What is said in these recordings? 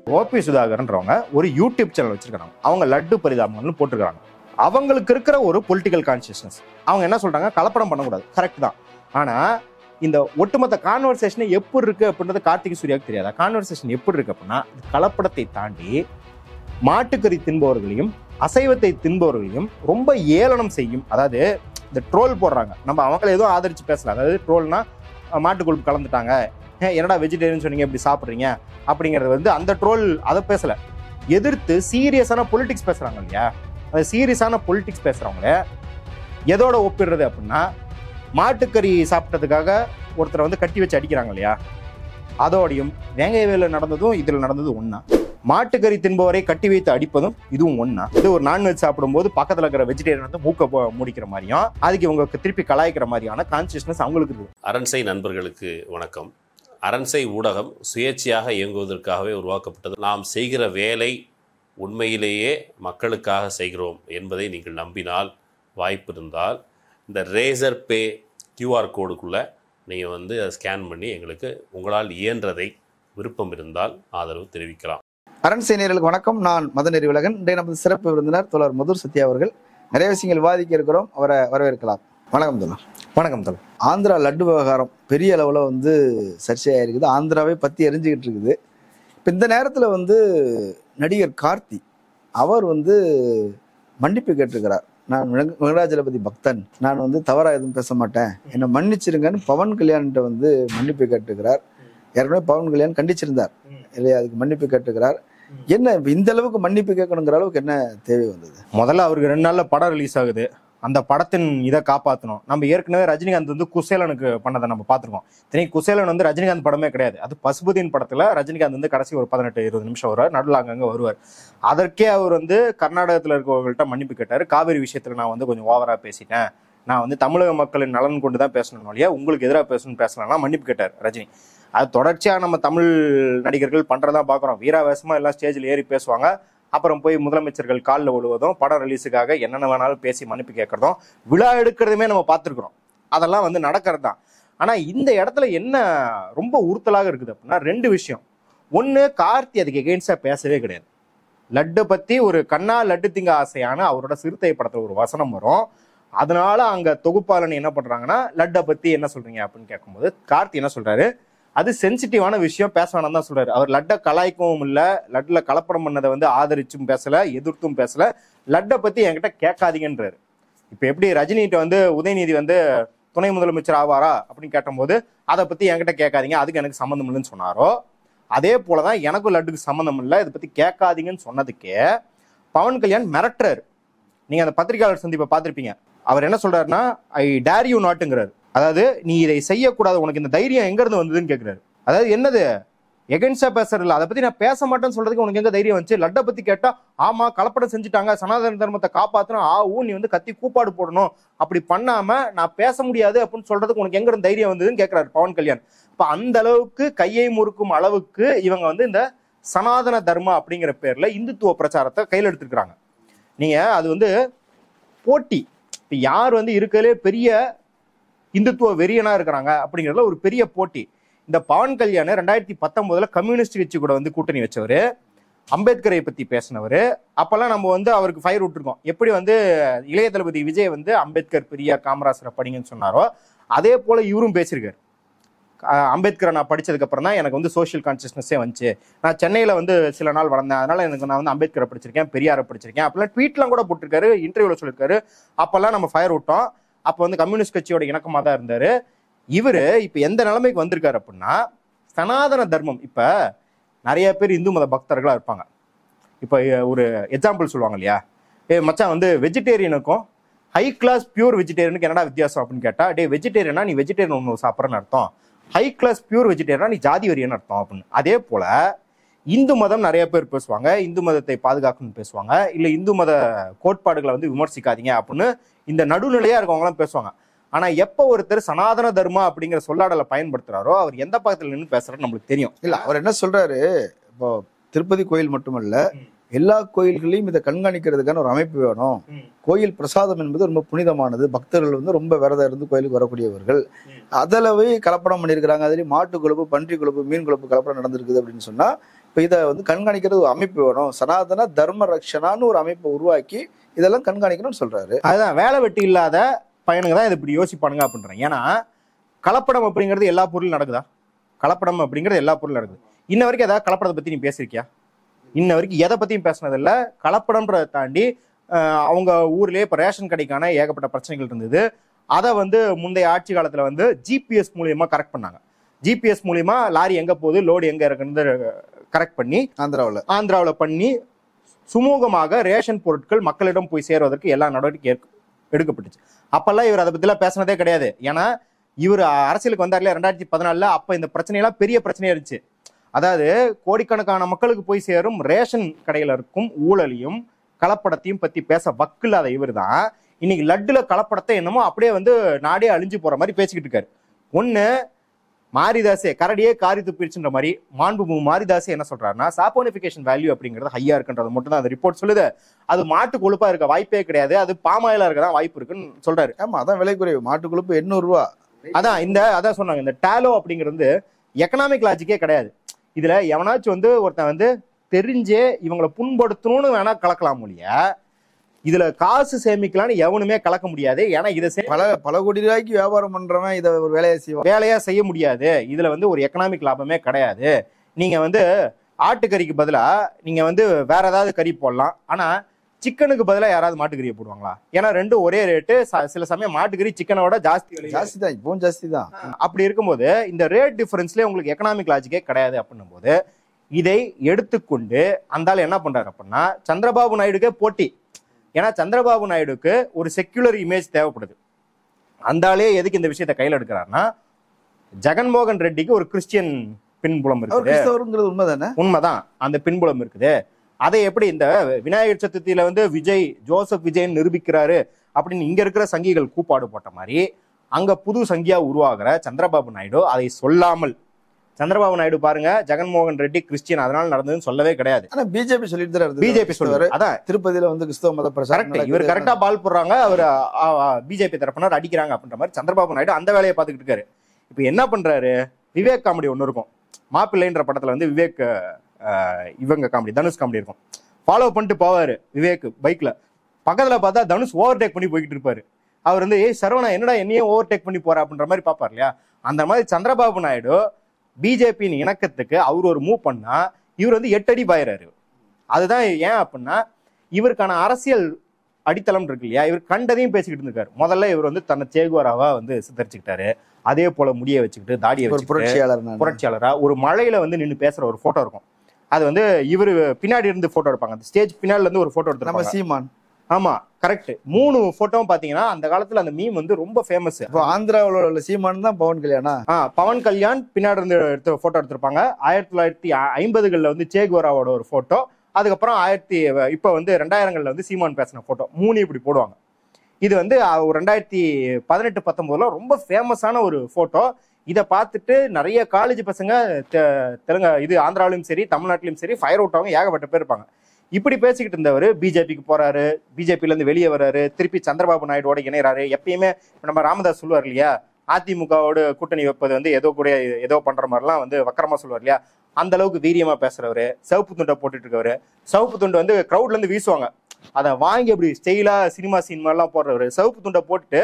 OP சுதாகர்ன்றவங்க ஒரு YouTube channel வச்சிருக்காங்க. அவங்க லட்டு பரிதாபங்கள்னு போட்டிருக்காங்க. அவங்களுக்கு இருக்கிற ஒரு பொலிட்டிக்கல் கான்சியஸ்னஸ். அவங்க என்ன சொல்றாங்க, கலப்படம் பண்ணக்கூடாது, கரெக்ட் தான். ஆனா இந்த ஒட்டுமொத்த கான்வர்சேஷன் எப்படி இருக்கு அப்படின்றது கார்த்திக் சூர்யாவுக்கு தெரியாதா? கான்வர்சேஷன் எப்படி இருக்கு அப்படின்னா, கலப்படத்தை தாண்டி மாட்டுக்கறி தின்பவர்களையும் அசைவத்தை தின்பவர்களையும் ரொம்ப ஏளனம் செய்யும். அதாவது இந்த ட்ரோல் போடுறாங்க, நம்ம அவங்களை எதுவும் ஆதரிச்சு பேசல. அதாவது ட்ரோல்னா மாட்டுக்கொழுப்பு கலந்துட்டாங்க, என்னடா வெஜிடேரியன் சொன்னீங்க இப்படி சாப்பிட்றீங்க அப்படிங்கிறது வந்து அந்த ட்ரோல் அதை பேசல. எதிர்த்து சீரியஸான பொலிட்டிக்ஸ் பேசுறாங்க இல்லையா? அந்த சீரியஸான பொலிட்டிக்ஸ் பேசுறவங்க எதோட ஒப்பிடுறது அப்படின்னா, மாட்டுக்கறி சாப்பிட்டதுக்காக ஒருத்தரை வந்து கட்டி வச்சு அடிக்கிறாங்க இல்லையா, அதோடையும் வேங்கைவேல நடந்ததும் இதில் நடந்ததும் ஒன்னா. மாட்டுக்கறி தின்பவரை கட்டி வைத்து அடிப்பதும் இதுவும் ஒன்னா. இது ஒரு நான்வெஜ் சாப்பிடும்போது பக்கத்தில் இருக்கிற வெஜிடேரியன் வந்து மூக்க முடிக்கிற மாதிரியும் அதுக்கு இவங்க திருப்பி கலாய்க்கிற மாதிரியான கான்சியஸ்னஸ் அவங்களுக்கு இருக்கு. அரண்சை நண்பர்களுக்கு வணக்கம். அரண்சை ஊடகம் சுயேட்சையாக இயங்குவதற்காகவே உருவாக்கப்பட்டது. நாம் செய்கிற வேலை உண்மையிலேயே மக்களுக்காக செய்கிறோம் என்பதை நீங்கள் நம்பினால், வாய்ப்பு இருந்தால் இந்த ரேசர் பே கியூஆர் கோடுக்குள்ளே நீங்கள் வந்து அதை ஸ்கேன் பண்ணி எங்களுக்கு உங்களால் இயன்றதை விருப்பம் இருந்தால் ஆதரவு தெரிவிக்கலாம். அரண்சை நேயர்களுக்கு வணக்கம். நான் மதன் அறிவுலகன். இன்றைய நமது சிறப்பு விருந்தினர் தோழர் மதுர் சத்யா அவர்கள். நிறைய விஷயங்கள் விவாதிக்க இருக்கிறோம், அவரை வரவேற்கலாம். வணக்கம் தோழர். வணக்கம் தோழர். ஆந்திரா லட்டு விவகாரம் பெரிய அளவில் வந்து சர்ச்சையாக இருக்குது. ஆந்திராவே பற்றி எரிஞ்சுக்கிட்டு இருக்குது. இப்போ இந்த நேரத்தில் வந்து நடிகர் கார்த்தி அவர் வந்து மன்னிப்பு கேட்டிருக்கிறார். நான் வெங்கடாஜலபதி பக்தன், நான் வந்து தவறாக எதுவும் பேச மாட்டேன், என்னை மன்னிச்சிருங்கன்னு பவன் கல்யாண்கிட்ட வந்து மன்னிப்பு கேட்டுக்கிறார். ஏற்கனவே பவன் கல்யாண் கண்டிச்சிருந்தார் இல்லையா, அதுக்கு மன்னிப்பு கேட்டுக்கிறார். என்ன இந்த அளவுக்கு மன்னிப்பு கேட்கணுங்கிற அளவுக்கு என்ன தேவை வந்தது? முதல்ல அவருக்கு 2 நாள்ல படம் ரிலீஸ் ஆகுது. அந்த படத்தின் இதை காப்பாற்றணும். நம்ம ஏற்கனவே ரஜினிகாந்த் வந்து குசேலனுக்கு பண்ணதை நம்ம பார்த்துருக்கோம். தெரியும், குசேலன் வந்து ரஜினிகாந்த் படமே கிடையாது. அது பசுபதியின் படத்துல ரஜினிகாந்த் வந்து கடைசி ஒரு 18-20 நிமிஷம் வருவார், நடுவில் அங்கங்க வருவார். அதற்கே அவர் வந்து கர்நாடகத்தில் இருக்கவங்கள்ட்ட மன்னிப்பு கேட்டார். காவிரி விஷயத்துல நான் வந்து கொஞ்சம் ஓவரா பேசிட்டேன், நான் வந்து தமிழக மக்களின் நலன் கொண்டு தான் பேசணும் இல்லையா, உங்களுக்கு எதிராக பேசணும்னு பேசலாம் மன்னிப்பு கேட்டார் ரஜினி. அது தொடர்ச்சியாக நம்ம தமிழ் நடிகர்கள் பண்றதா பார்க்குறோம். வீராவேசமா எல்லாம் ஸ்டேஜில் ஏறி பேசுவாங்க, அப்புறம் போய் முதலமைச்சர்கள் காலில் விழுவதும், படம் ரிலீஸுக்காக என்னென்ன வேணாலும் பேசி மன்னிப்பு கேட்கறதும், விழா எடுக்கிறதுமே நம்ம பார்த்துருக்குறோம். அதெல்லாம் வந்து நடக்கிறது தான். ஆனால் இந்த இடத்துல என்ன ரொம்ப உறுத்தலாக இருக்குது அப்படின்னா 2 விஷயம். ஒன்று, கார்த்தி அதுக்கு எகெயின்ஸ்டாக பேசவே கிடையாது. லட்டு பற்றி ஒரு கண்ணா லட்டு திங்க ஆசையான அவரோட சிறுத்தை படத்தில் ஒரு வசனம் வரும். அதனால அங்கே தொகுப்பாளன் என்ன பண்ணுறாங்கன்னா, லட்டை பற்றி என்ன சொல்கிறீங்க அப்படின்னு கேட்கும்போது கார்த்தி என்ன சொல்கிறாரு, அது சென்சிட்டிவான விஷயம், பேச வேணாம் தான் சொல்றாரு. அவர் லட்டை கலாய்க்கவும் இல்லை, லட்டுல கலப்படம் பண்ணதை வந்து ஆதரிச்சும் பேசல, எதிர்த்தும் பேசல, லட்டை பத்தி என்கிட்ட கேட்காதீங்கன்றாரு. இப்ப எப்படி ரஜினிகிட்ட வந்து உதயநிதி வந்து துணை முதலமைச்சர் ஆவாரா அப்படின்னு கேட்டபோது அதை பத்தி என்கிட்ட கேட்காதீங்க, அதுக்கு எனக்கு சம்மந்தம் இல்லைன்னு சொன்னாரோ, அதே போலதான் எனக்கும் லட்டுக்கு சம்மந்தம் இல்லை, இதை பத்தி கேட்காதீங்கன்னு சொன்னதுக்கே பவன் கல்யாண் மிரட்டுறாரு. நீங்க அந்த பத்திரிகையாளர் சந்திப்பை பார்த்திருப்பீங்க. அவர் என்ன சொல்றாருன்னா, ஐ டேர் யூ நாட்டுங்கிறாரு. அதாவது நீ இதை செய்யக்கூடாது, உனக்கு இந்த தைரியம் எங்க இருந்து வந்ததுன்னு கேட்கிறாரு. அதாவது என்னது, எகென்ஸ்டா பேசுறதில்ல, அதை பத்தி நான் பேச மாட்டேன்னு சொல்றதுக்கு உனக்கு எங்க தைரியம் வந்துச்சு? லட்டை பத்தி கேட்டா ஆமா கலப்படம் செஞ்சுட்டாங்க, சனாதன தர்மத்தை காப்பாத்தணும், நீ வந்து கத்தி கூப்பாடு போடணும், அப்படி பண்ணாம நான் பேச முடியாது அப்படின்னு சொல்றதுக்கு உனக்கு எங்க இருந்து தைரியம் வந்ததுன்னு கேட்கிறாரு பவன் கல்யாண். இப்ப அந்த அளவுக்கு கையை முறுக்கும் அளவுக்கு இவங்க வந்து இந்த சனாதன தர்ம அப்படிங்கிற பேர்ல இந்துத்துவ பிரச்சாரத்தை கையில் எடுத்துக்கிறாங்க. நீங்க அது வந்து போட்டி, இப்ப யார் வந்து இருக்கலே பெரிய இந்துத்துவ வெறியனா இருக்கிறாங்க அப்படிங்கிறதுல ஒரு பெரிய போட்டி. இந்த பவன் கல்யாண் 2019 கம்யூனிஸ்ட் கட்சி கூட வந்து கூட்டணி வச்சவர், அம்பேத்கரை பத்தி பேசினவர். அப்பெல்லாம் நம்ம வந்து அவருக்கு ஃபயர் விட்டுருக்கோம். எப்படி வந்து இளைய தளபதி விஜய் வந்து அம்பேத்கர் பெரியார் காமராஜரை படிங்கன்னு சொன்னாரோ, அதே போல இவரும் பேசியிருக்காரு. அம்பேத்கரை நான் படிச்சதுக்கு அப்புறம் தான் எனக்கு வந்து சோஷியல் கான்சியஸ்னஸே வந்துச்சு, நான் சென்னையில வந்து சில நாள் வளர்ந்தேன், அதனால எனக்கு நான் வந்து அம்பேத்கரை படிச்சிருக்கேன், பெரியாரை படிச்சிருக்கேன் அப்படிலாம் ட்வீட்லாம் கூட போட்டிருக்காரு, இன்டர்வியூல சொல்லியிருக்காரு. அப்பெல்லாம் நம்ம ஃபயர் விட்டோம். அப்போ வந்து கம்யூனிஸ்ட் கட்சியோட இணக்கமாக தான் இருந்தாரு. இவரு இப்ப எந்த நிலைமைக்கு வந்திருக்காரு அப்படின்னா, சனாதன தர்மம். இப்ப நிறைய பேர் இந்து மத பக்தர்களா இருப்பாங்க. இப்ப ஒரு எக்ஸாம்பிள் சொல்லுவாங்க இல்லையா, மச்சான் வந்து வெஜிடேரியனுக்கும் ஹை கிளாஸ் பியூர் வெஜிடேரியனுக்கு என்னடா வித்தியாசம் அப்படின்னு கேட்டா, வெஜிடேரியனா நீ வெஜிடேரியன் ஒன்று சாப்பிட்றன்னு அர்த்தம், ஹை கிளாஸ் பியூர் வெஜிடேரியனா நீ ஜாதி வரியன்னு அர்த்தம் அப்படின்னு. அதே போல இந்து மதம் நிறைய பேர் பேசுவாங்க, இந்து மதத்தை பாதுகாக்கணும்னு பேசுவாங்க, இல்ல இந்து மத கோட்பாடுகளை வந்து விமர்சிக்காதீங்க அப்படின்னு இந்த நடுநிலையா இருக்கவங்களாம் பேசுவாங்க. ஆனா எப்ப ஒருத்தர் சனாதன தர்மா அப்படிங்கிற சொல்லாடலை பயன்படுத்துறாரோ, அவர் எந்த பக்கத்துல நின்று பேசுறாரு நம்மளுக்கு தெரியும். இல்ல, அவர் என்ன சொல்றாரு, இப்போ திருப்பதி கோயில் மட்டுமல்ல, எல்லா கோயில்களையும் இதை கண்காணிக்கிறதுக்கான ஒரு அமைப்பு வேணும். கோயில் பிரசாதம் என்பது ரொம்ப புனிதமானது, பக்தர்கள் வந்து ரொம்ப விரதம் இருந்து கோயிலுக்கு வரக்கூடியவர்கள், அதில் போய் கலப்படம் பண்ணியிருக்கிறாங்க, அதுலேயும் மாட்டு கொழுப்பு, பன்றி கொழுப்பு, மீன் கொழுப்பு கலப்படம் நடந்திருக்குது அப்படின்னு சொன்னா இப்போ இதை வந்து கண்காணிக்கிறது ஒரு அமைப்பு வேணும், சனாதன தர்ம ரக்ஷனான்னு ஒரு அமைப்பை உருவாக்கி இதெல்லாம் கண்காணிக்கணும்னு சொல்றாரு. அதுதான் வேலை வெட்டி இல்லாத பையனுங்க தான் இதை இப்படி யோசிப்பானுங்க அப்படின்றேன். ஏன்னா கலப்படம் அப்படிங்கிறது எல்லா பொருளும் நடக்குதா? கலப்படம் அப்படிங்கிறது எல்லா பொருளும் நடக்குது. இன்ன வரைக்கும் ஏதாவது கலப்படத்தை பத்தி நீ பேசியிருக்கியா? இன்ன வரைக்கும் எதை பத்தியும் பேசினதில்ல. கலப்படம்ன்றதை தாண்டி அவங்க ஊர்லயே இப்ப ரேஷன் கடைக்கான ஏகப்பட்ட பிரச்சனைகள் இருந்தது. அதை வந்து முந்தைய ஆட்சி காலத்துல வந்து ஜிபிஎஸ் மூலியமா கரெக்ட் பண்ணாங்க. ஜிபிஎஸ் மூலியமா லாரி எங்க போகுது, லோடு எங்க இருக்குன்னு கரெக்ட் பண்ணி ஆந்திராவில் பண்ணி சுமூகமாக ரேஷன் பொருட்கள் மக்களிடம் போய் சேருவதற்கு எல்லா நடவடிக்கை எடுக்கப்பட்டுச்சு. அப்பெல்லாம் இவர் அதை பத்திலாம் பேசினதே கிடையாது. ஏன்னா இவர் அரசியலுக்கு வந்தார்ல 2014, அப்ப இந்த பிரச்சனையெல்லாம் பெரிய பிரச்சனையா இருந்துச்சு. அதாவது கோடிக்கணக்கான மக்களுக்கு போய் சேரும் ரேஷன் கடையில இருக்கும் ஊழலையும் கலப்படத்தையும் பத்தி பேச வக்கில்லாத இவர் தான் இன்னைக்கு லட்டுல கலப்படத்தை என்னமோ அப்படியே வந்து நாடே அழிஞ்சு போற மாதிரி பேசிக்கிட்டு இருக்காரு. ஒண்ணு மாரிதாசே கரடியே காரி துப்பிடுச்சுன்ற மாதிரி மாண்புமிகு மாரிதாசே என்ன சொல்றாருன்னா, சாப்போனிபிகேஷன் வேல்யூ அப்படிங்கிறது ஹையா இருக்குன்றது மட்டும் தான் அந்த ரிப்போர்ட் சொல்லுது. அது மாட்டு கொழுப்பா இருக்க வாய்ப்பே கிடையாது, அது பாமாயிலா இருக்கதான் வாய்ப்பு இருக்குன்னு சொல்றாரு. ஆமா, அதான் விலை குறைவு. மாட்டு கொழுப்பு 800 ரூபா. அதான் சொன்னாங்க. இந்த டாலோ அப்படிங்கிறது எக்கனாமிக் லாஜிக்கே கிடையாது. இதுல எவனாச்சும் வந்து ஒருத்தன் வந்து தெரிஞ்சே இவங்களை புண்படுத்தணும்னு வேணா கலக்கலாம் முடிய, இதுல காசு சேமிக்கலாம்னு எவனுமே கலக்க முடியாது. ஏன்னா இதை பல கோடி ரூபாய்க்கு வியாபாரம் பண்றவன் இதை ஒரு வேலையா செய்ய முடியாது. இதுல வந்து ஒரு எக்கனாமிக் லாபமே கிடையாது. நீங்க வந்து ஆட்டுக்கறிக்கு பதிலா நீங்க வந்து வேற ஏதாவது கறி போடலாம். ஆனா சிக்கனுக்கு பதிலாக யாராவது மாட்டுக்கறியை போடுவாங்களா? ஏன்னா ரெண்டும் ஒரே ரேட்டு. சில சமயம் மாட்டுக்கறி சிக்கனோட ஜாஸ்தி தான், இப்பவும் ஜாஸ்தி தான். அப்படி இருக்கும்போது இந்த ரேட் டிஃபரன்ஸ்லேயே உங்களுக்கு எக்கனாமிக் லாஜிக்கே கிடையாது. அப்படின்னும் போது இதை எடுத்துக்கொண்டு அந்த ஆள் என்ன பண்றாரு அப்படின்னா, சந்திரபாபு நாயுடுக்கே போட்டி. ஏன்னா சந்திரபாபு நாயுடுக்கு ஒரு செக்யுலர் இமேஜ் தேவைப்படுது. அந்த ஆளே எதுக்கு இந்த விஷயத்தை கையில் எடுக்கிறாருன்னா, ஜெகன்மோகன் ரெட்டிக்கு ஒரு கிறிஸ்டியன் பின்புலம் இருக்குது. உண்மைதானே? உண்மைதான், அந்த பின்புலம் இருக்குது. அதை எப்படி இந்த விநாயகர் சதுர்த்தியில வந்து ஜோசப் விஜய் நிரூபிக்கிறாரு அப்படின்னு இங்க இருக்கிற சங்கிகள் கூப்பாடு போட்ட மாதிரி அங்க புது சங்கியா உருவாகிற சந்திரபாபு நாயுடு அதை சொல்லாமல், சந்திரபாபு நாயுடு பாருங்க ஜெகன்மோகன் ரெட்டி கிறிஸ்டியன் அதனால நடந்ததுன்னு சொல்லவே கிடையாது. ஆனா பிஜேபி சொல்லிட்டு பிஜேபி சொல்லுவாரு. அதான் திருப்பதியில வந்து கிறிஸ்தவ மத பிரச்சாரம் இவர் கரெக்டா பால் போடுறாங்க, அவர் பிஜேபி தரப்பினர் அடிக்கிறாங்க அப்படின்ற மாதிரி சந்திரபாபு நாயுடு அந்த வேலையை பார்த்துக்கிட்டு இருக்காரு. இப்ப என்ன பண்றாரு, விவேக் காமெடி ஒண்ணு இருக்கும். மாப்பிள்ளைன்ற படத்துல வந்து விவேக் இவங்க காமெடி, தனுஷ் காமெடி இருக்கும். ஃபாலோ பண்ணிட்டு போவாரு விவேக் பைக்ல. பக்கத்துல பார்த்தா தனுஷ் ஓவர்டேக் பண்ணி போய்கிட்டு இருப்பாரு. அவர் வந்து சரவணா என்னடா என்னையே ஓவர்டேக் பண்ணி போற அப்படின்ற மாதிரி பாப்பார் இல்லையா? அந்த மாதிரி சந்திரபாபு நாயுடு பிஜேபியின் இணக்கத்துக்கு அவர் ஒரு மூவ் பண்ணா இவர் வந்து 8 அடி பாயிறாரு. அதுதான் ஏன் அப்படின்னா, இவருக்கான அரசியல் அடித்தளம் இருக்கு இல்லையா? இவர் கண்டதையும் பேசிக்கிட்டு இருக்காரு. முதல்ல இவர் வந்து தன்னை சேகுவாராவா வந்து சித்தரிச்சுக்கிட்டாரு. அதே போல முடிய வச்சுக்கிட்டு தாடியை வச்சு புரட்சியாளரா ஒரு மழையில வந்து நின்று பேசுற ஒரு போட்டோ இருக்கும். அது வந்து இவரு பின்னாடி இருந்து போட்டோ எடுப்பாங்க. அந்த ஸ்டேஜ் பின்னாடில இருந்து ஒரு போட்டோ எடுத்துருப்பாங்க. சீமான். ஆமா கரெக்ட். 3 போட்டோவும் பாத்தீங்கன்னா அந்த காலத்துல அந்த மீம் வந்து ரொம்ப ஃபேமஸ். ஆந்திராவில் சீமான் தான் பவன் கல்யாணா. பவன் கல்யாண் பின்னாடி இருந்து எடுத்த போட்டோ எடுத்திருப்பாங்க. 1950களில் வந்து சேகுவராவோட ஒரு போட்டோ. அதுக்கப்புறம் இப்ப வந்து 2000களில் வந்து சீமான் பேசின போட்டோ. 3 இப்படி போடுவாங்க. இது வந்து 2018-19 ரொம்ப ஃபேமஸான ஒரு போட்டோ. இதை பார்த்துட்டு நிறைய காலேஜ் பசங்க ஆந்திராவிலும் சரி தமிழ்நாட்டிலும் சரி ஃபயர் அவுட் ஆகும், ஏகப்பட்ட பேர் இருப்பாங்க. இப்படி பேசிக்கிட்டு இருந்தவர் பிஜேபிக்கு போறாரு, பிஜேபில இருந்து வெளியே வர்றாரு, திருப்பி சந்திரபாபு நாயுடுவோட இணைறாரு. எப்பயுமே நம்ம ராமதாஸ் சொல்லுவார் இல்லையா, அதிமுகவோட கூட்டணி வைப்பது வந்து ஏதோ பண்ற மாதிரிலாம் வந்து வக்கரமா சொல்லுவார் இல்லையா? அந்த அளவுக்கு வீரியமா பேசுறவரு. சிவப்பு துண்டை போட்டுட்டு இருக்கவரு. சிவப்பு துண்டு வந்து கிரௌட்ல இருந்து வீசுவாங்க, அதை வாங்கி அப்படி ஸ்டைலா சினிமா எல்லாம் போடுறவரு. சிவப்பு துண்டை போட்டுட்டு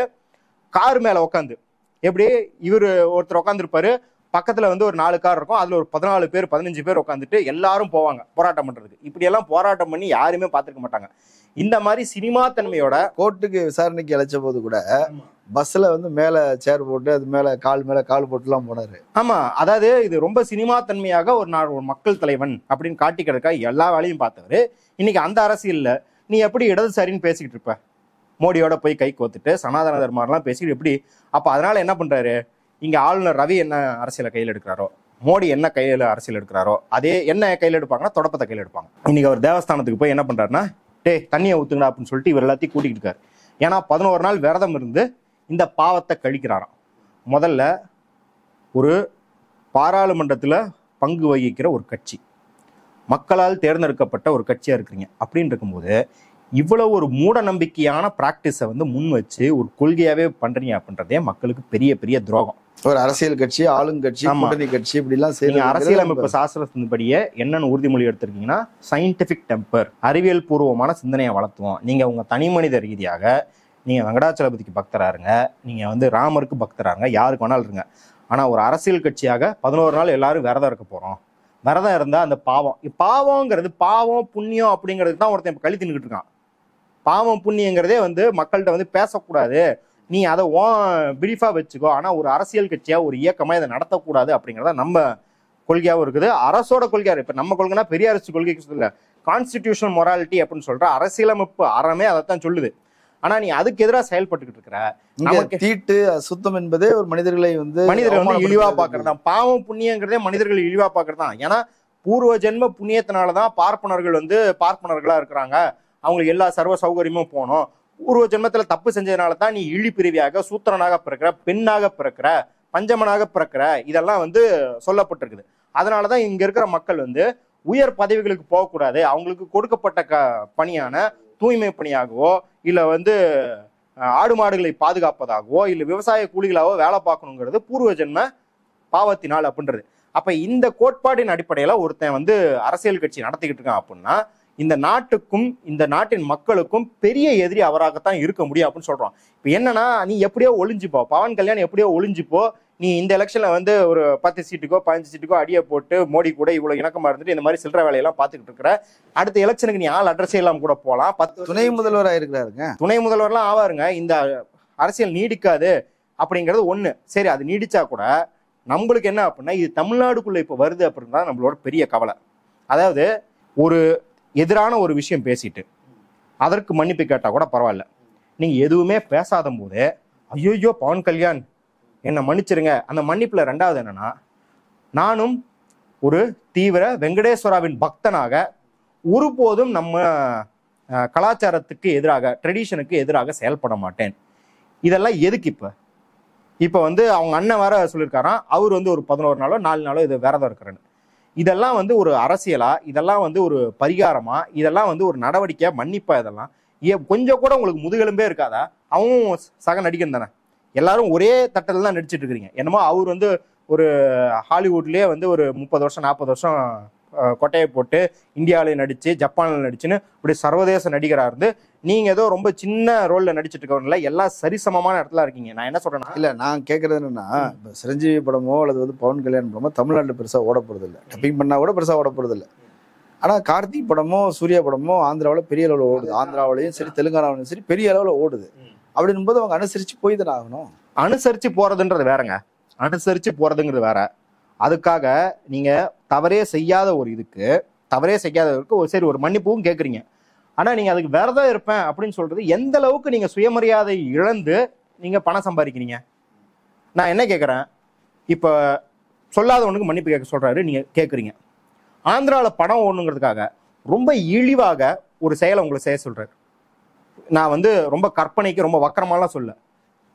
கார் மேல உட்காந்து எப்படி இவரு ஒருத்தர் உட்காந்துருப்பாரு, பக்கத்துல வந்து ஒரு 4 கார் இருக்கும், அதுல ஒரு 14 பேர் 15 பேர் உட்காந்துட்டு எல்லாரும் போவாங்க போராட்டம் பண்றதுக்கு. இப்படி எல்லாம் போராட்டம் பண்ணி யாருமே பார்த்துருக்க மாட்டாங்க. இந்த மாதிரி சினிமா தன்மையோட கோர்ட்டுக்கு விசாரணைக்கு அழைச்ச போது கூட பஸ்ல வந்து மேல சேர் போட்டு அது மேல கால் போட்டு எல்லாம் போனாரு. ஆமா, அதாவது இது ரொம்ப சினிமா தன்மையாக ஒரு மக்கள் தலைவன் அப்படின்னு காட்டிக்கிறதுக்காக எல்லா வேலையும் பார்த்தவரு. இன்னைக்கு அந்த அரசியல்ல நீ எப்படி இடதுசாரின்னு பேசிக்கிட்டு இருப்ப? மோடியோட போய் கை கோத்துட்டு சனாதன தர்மம்லாம் பேசிக்கிட்டு எப்படி? அப்ப அதனால என்ன பண்றாரு, இங்க ஆளுநர் ரவி என்ன அரசியலை கையில் எடுக்கிறாரோ, மோடி என்ன கையில அரசியல் எடுக்கிறாரோ அதே என்ன கையில் எடுப்பாங்கன்னா தொடப்பத்தை கையில் எடுப்பாங்க. இன்னைக்கு அவர் தேவஸ்தானத்துக்கு போய் என்ன பண்றாருன்னா, தண்ணியை ஊத்துங்கடா அப்படின்னு சொல்லிட்டு இவர் எல்லாத்தையும் கூட்டிகிட்டு இருக்காரு. ஏன்னா 11 நாள் விரதம் இருந்து இந்த பாவத்தை கழிக்கிறாராம். முதல்ல ஒரு பாராளுமன்றத்துல பங்கு வகிக்கிற ஒரு கட்சி, மக்களால் தேர்ந்தெடுக்கப்பட்ட ஒரு கட்சியா இருக்கிறீங்க அப்படின்னு இருக்கும்போது இவ்வளவு ஒரு மூட நம்பிக்கையான பிராக்டிஸை வந்து முன் வச்சு ஒரு கொள்கையாவே பண்றீங்க அப்படின்றதே மக்களுக்கு பெரிய பெரிய துரோகம். ஒரு அரசியல் கட்சி, ஆளுங்கட்சி, கூட்டணி கட்சி இப்படி எல்லாம் நீங்க அரசியலமைப்பு சாஸ்திரத்தின்படியே என்னன்னு உறுதிமொழி எடுத்திருக்கீங்கன்னா சயின்டிபிக் டெம்பர், அறிவியல் பூர்வமான சிந்தனையை வளர்த்துவோம். நீங்க உங்க தனி மனித ரீதியாக நீங்க வெங்கடாச்சலபதிக்கு பக்தரா இருங்க, நீங்க வந்து ராமருக்கு பக்தரா இருங்க, யாருக்கு வேணாலும் இருங்க. ஆனா ஒரு அரசியல் கட்சியாக 11 நாள் எல்லாரும் விரதம் இருக்க போறோம். விரதம் இருந்தா அந்த பாவம்ங்கிறது பாவம் புண்ணியம் அப்படிங்கிறதுக்கு தான் ஒருத்தன் கழி தின்னுக்கிட்டு இருக்கான். பாவம் புண்ணியங்கிறதே வந்து மக்கள்கிட்ட வந்து பேசக்கூடாது, நீ அதை பிரீஃபா வச்சுக்கோ. ஆனா ஒரு அரசியல் கட்சியா ஒரு இயக்கமா இதை நடத்தக்கூடாது அப்படிங்கிறத நம்ம கொள்கையாவும் இருக்குது, அரசோட கொள்கையா. இப்ப நம்ம கொள்கைனா பெரிய அரசு கொள்கைக்கு சொல்ல கான்ஸ்டிடியூஷனல் மொராலிட்டி அப்படின்னு சொல்ற அரசியலமைப்பு அறமே அதைத்தான் சொல்லுது. ஆனா நீ அதுக்கு எதிராக செயல்பட்டுக்கிட்டு இருக்கிற. நமக்கு தீட்டு அசுத்தம் என்பதே ஒரு மனிதர்களை வந்து இழிவா பாக்குறதா, பாவம் புண்ணியங்கிறதே மனிதர்கள் இழிவா பாக்குறதான். ஏன்னா பூர்வ ஜென்ம புண்ணியத்தினாலதான் பார்ப்பனர்கள் வந்து பார்ப்பனர்களா இருக்கிறாங்க, அவங்களுக்கு எல்லா சர்வ சௌகரியமும் போனோம். பூர்வ ஜென்மத்துல தப்பு செஞ்சதுனால தான் நீ இழி பிரிவியாக சூத்திரனாக பிறக்கிற, பெண்ணாக பிறக்கிற, பஞ்சமனாக பிறக்கிற, இதெல்லாம் வந்து சொல்லப்பட்டிருக்குது. அதனாலதான் இங்க இருக்கிற மக்கள் வந்து உயர் பதவிகளுக்கு போகக்கூடாது, அவங்களுக்கு கொடுக்கப்பட்ட பணியான தூய்மை பணியாகவோ இல்ல வந்து ஆடு மாடுகளை பாதுகாப்பதாகவோ இல்ல விவசாய கூலிகளாவோ வேலை பார்க்கணுங்கிறது பூர்வ ஜென்ம பாவத்தினால் அப்படின்றது. அப்ப இந்த கோட்பாடின் அடிப்படையில ஒருத்தன் வந்து அரசியல் கட்சி நடத்திக்கிட்டு இருக்கான் அப்படின்னா இந்த நாட்டுக்கும் இந்த நாட்டின் மக்களுக்கும் பெரிய எதிரி அவராகத்தான் இருக்க முடியும் அப்படின்னு சொல்றோம். இப்ப என்னன்னா, நீ எப்படியோ ஒளிஞ்சுப்போ, பவன் கல்யாண் எப்படியோ ஒளிஞ்சுப்போ, நீ இந்த எலெக்ஷன்ல வந்து ஒரு 10 சீட்டுக்கோ 15 சீட்டுக்கோ அடியை போட்டு மோடி கூட இவ்வளவு இணக்கமா இருந்துட்டு இந்த மாதிரி சில்லற வேலையெல்லாம் பாத்துக்கிட்டு இருக்கிற, அடுத்த எலெக்ஷனுக்கு நீ ஆள் அட்ரஸ் எல்லாம் கூட போலாம். 10 துணை முதல்வர் ஆயிருக்கிறாருங்க, துணை முதல்வர்லாம் ஆவாருங்க. இந்த அரசியல் நீடிக்காது அப்படிங்கிறது ஒண்ணு. சரி, அது நீடிச்சா கூட நம்மளுக்கு என்ன அப்படின்னா, இது தமிழ்நாடுக்குள்ள இப்ப வருது அப்படின்றதான் நம்மளோட பெரிய கவலை. அதாவது ஒரு எதிரான ஒரு விஷயம் பேசிட்டு அதற்கு மன்னிப்பு கேட்டா கூட பரவாயில்ல, நீங்க எதுவுமே பேசாத போதே ஐயோ பவன் கல்யாண் என்னை மன்னிச்சிருங்க. அந்த மன்னிப்புல ரெண்டாவது என்னன்னா, நானும் ஒரு தீவிர வெங்கடேஸ்வராவின் பக்தனாக ஒருபோதும் நம்ம கலாச்சாரத்துக்கு எதிராக, ட்ரெடிஷனுக்கு எதிராக செயல்பட மாட்டேன். இதெல்லாம் எதுக்கு? இப்ப வந்து அவங்க அண்ணன் வேற சொல்லியிருக்காராம், அவர் வந்து ஒரு 11 நாளோ 4 நாளோ இது விரதம் இருக்கிறேன்னு. இதெல்லாம் வந்து ஒரு அரசியலா, இதெல்லாம் வந்து ஒரு பரிகாரமா, இதெல்லாம் வந்து ஒரு நடவடிக்கையா, மன்னிப்பா? இதெல்லாம் கொஞ்சம் கூட உங்களுக்கு முதுகெலும்பே இருக்காதா? அவன் சக நடிகன் தானே, எல்லாரும் ஒரே தட்டில் தான் நடிச்சிட்டு இருக்கிறீங்க. என்னமோ அவர் வந்து ஒரு ஹாலிவுட்லயே வந்து ஒரு 30 வருஷம் 40 வருஷம் கொட்டையை போட்டு இந்தியாவில நடிச்சு ஜப்பான்ல நடிச்சுன்னு இப்படி சர்வதேச நடிகரா இருந்து நீங்க ஏதோ ரொம்ப சின்ன ரோல்ல நடிச்சிட்டு இருக்கவங்கள எல்லாம் சரிசமமான இடத்துல இருக்கீங்க. நான் என்ன சொல்றேன்னா, இல்ல நான் கேட்கறது என்னன்னா, இப்போ சிரஞ்சீவி படமோ அல்லது வந்து பவன் கல்யாண் படமோ தமிழ்நாட்டில் பெருசா ஓட போறது இல்லை, டப்பிங் பண்ணா கூட பெருசா ஓட போறது இல்லை. ஆனா கார்த்திக் படமோ சூர்யா படமோ ஆந்திராவில் பெரிய அளவில் ஓடுது, ஆந்திராவிலையும் சரி தெலுங்கானாவிலையும் சரி பெரிய அளவில் ஓடுது. அப்படின்னும் போது அவங்க அனுசரிச்சு போய் தானே ஆகணும். அனுசரிச்சு போறதுன்றது வேறங்க, அனுசரிச்சு போறதுங்கிறது வேற. அதுக்காக நீங்க தவறே செய்யாதவருக்கு சரி ஒரு மன்னிப்பும் கேட்குறீங்க. ஆனா நீங்க அதுக்கு விரதம் இருப்பேன் அப்படின்னு சொல்றது எந்த அளவுக்கு நீங்க சுயமரியாதை இழந்து நீங்க பணம் சம்பாதிக்கிறீங்க? நான் என்ன கேட்கறேன், இப்ப சொல்லாதவனுக்கு மன்னிப்பு கேட்க சொல்றாரு, நீங்க கேட்குறீங்க. ஆந்திராவில் படம் ஓடணுங்கிறதுக்காக ரொம்ப இழிவாக ஒரு செயலை உங்களை செய்ய சொல்றாரு. நான் வந்து ரொம்ப கற்பனைக்கு ரொம்ப வக்கரமாலாம் சொல்ல,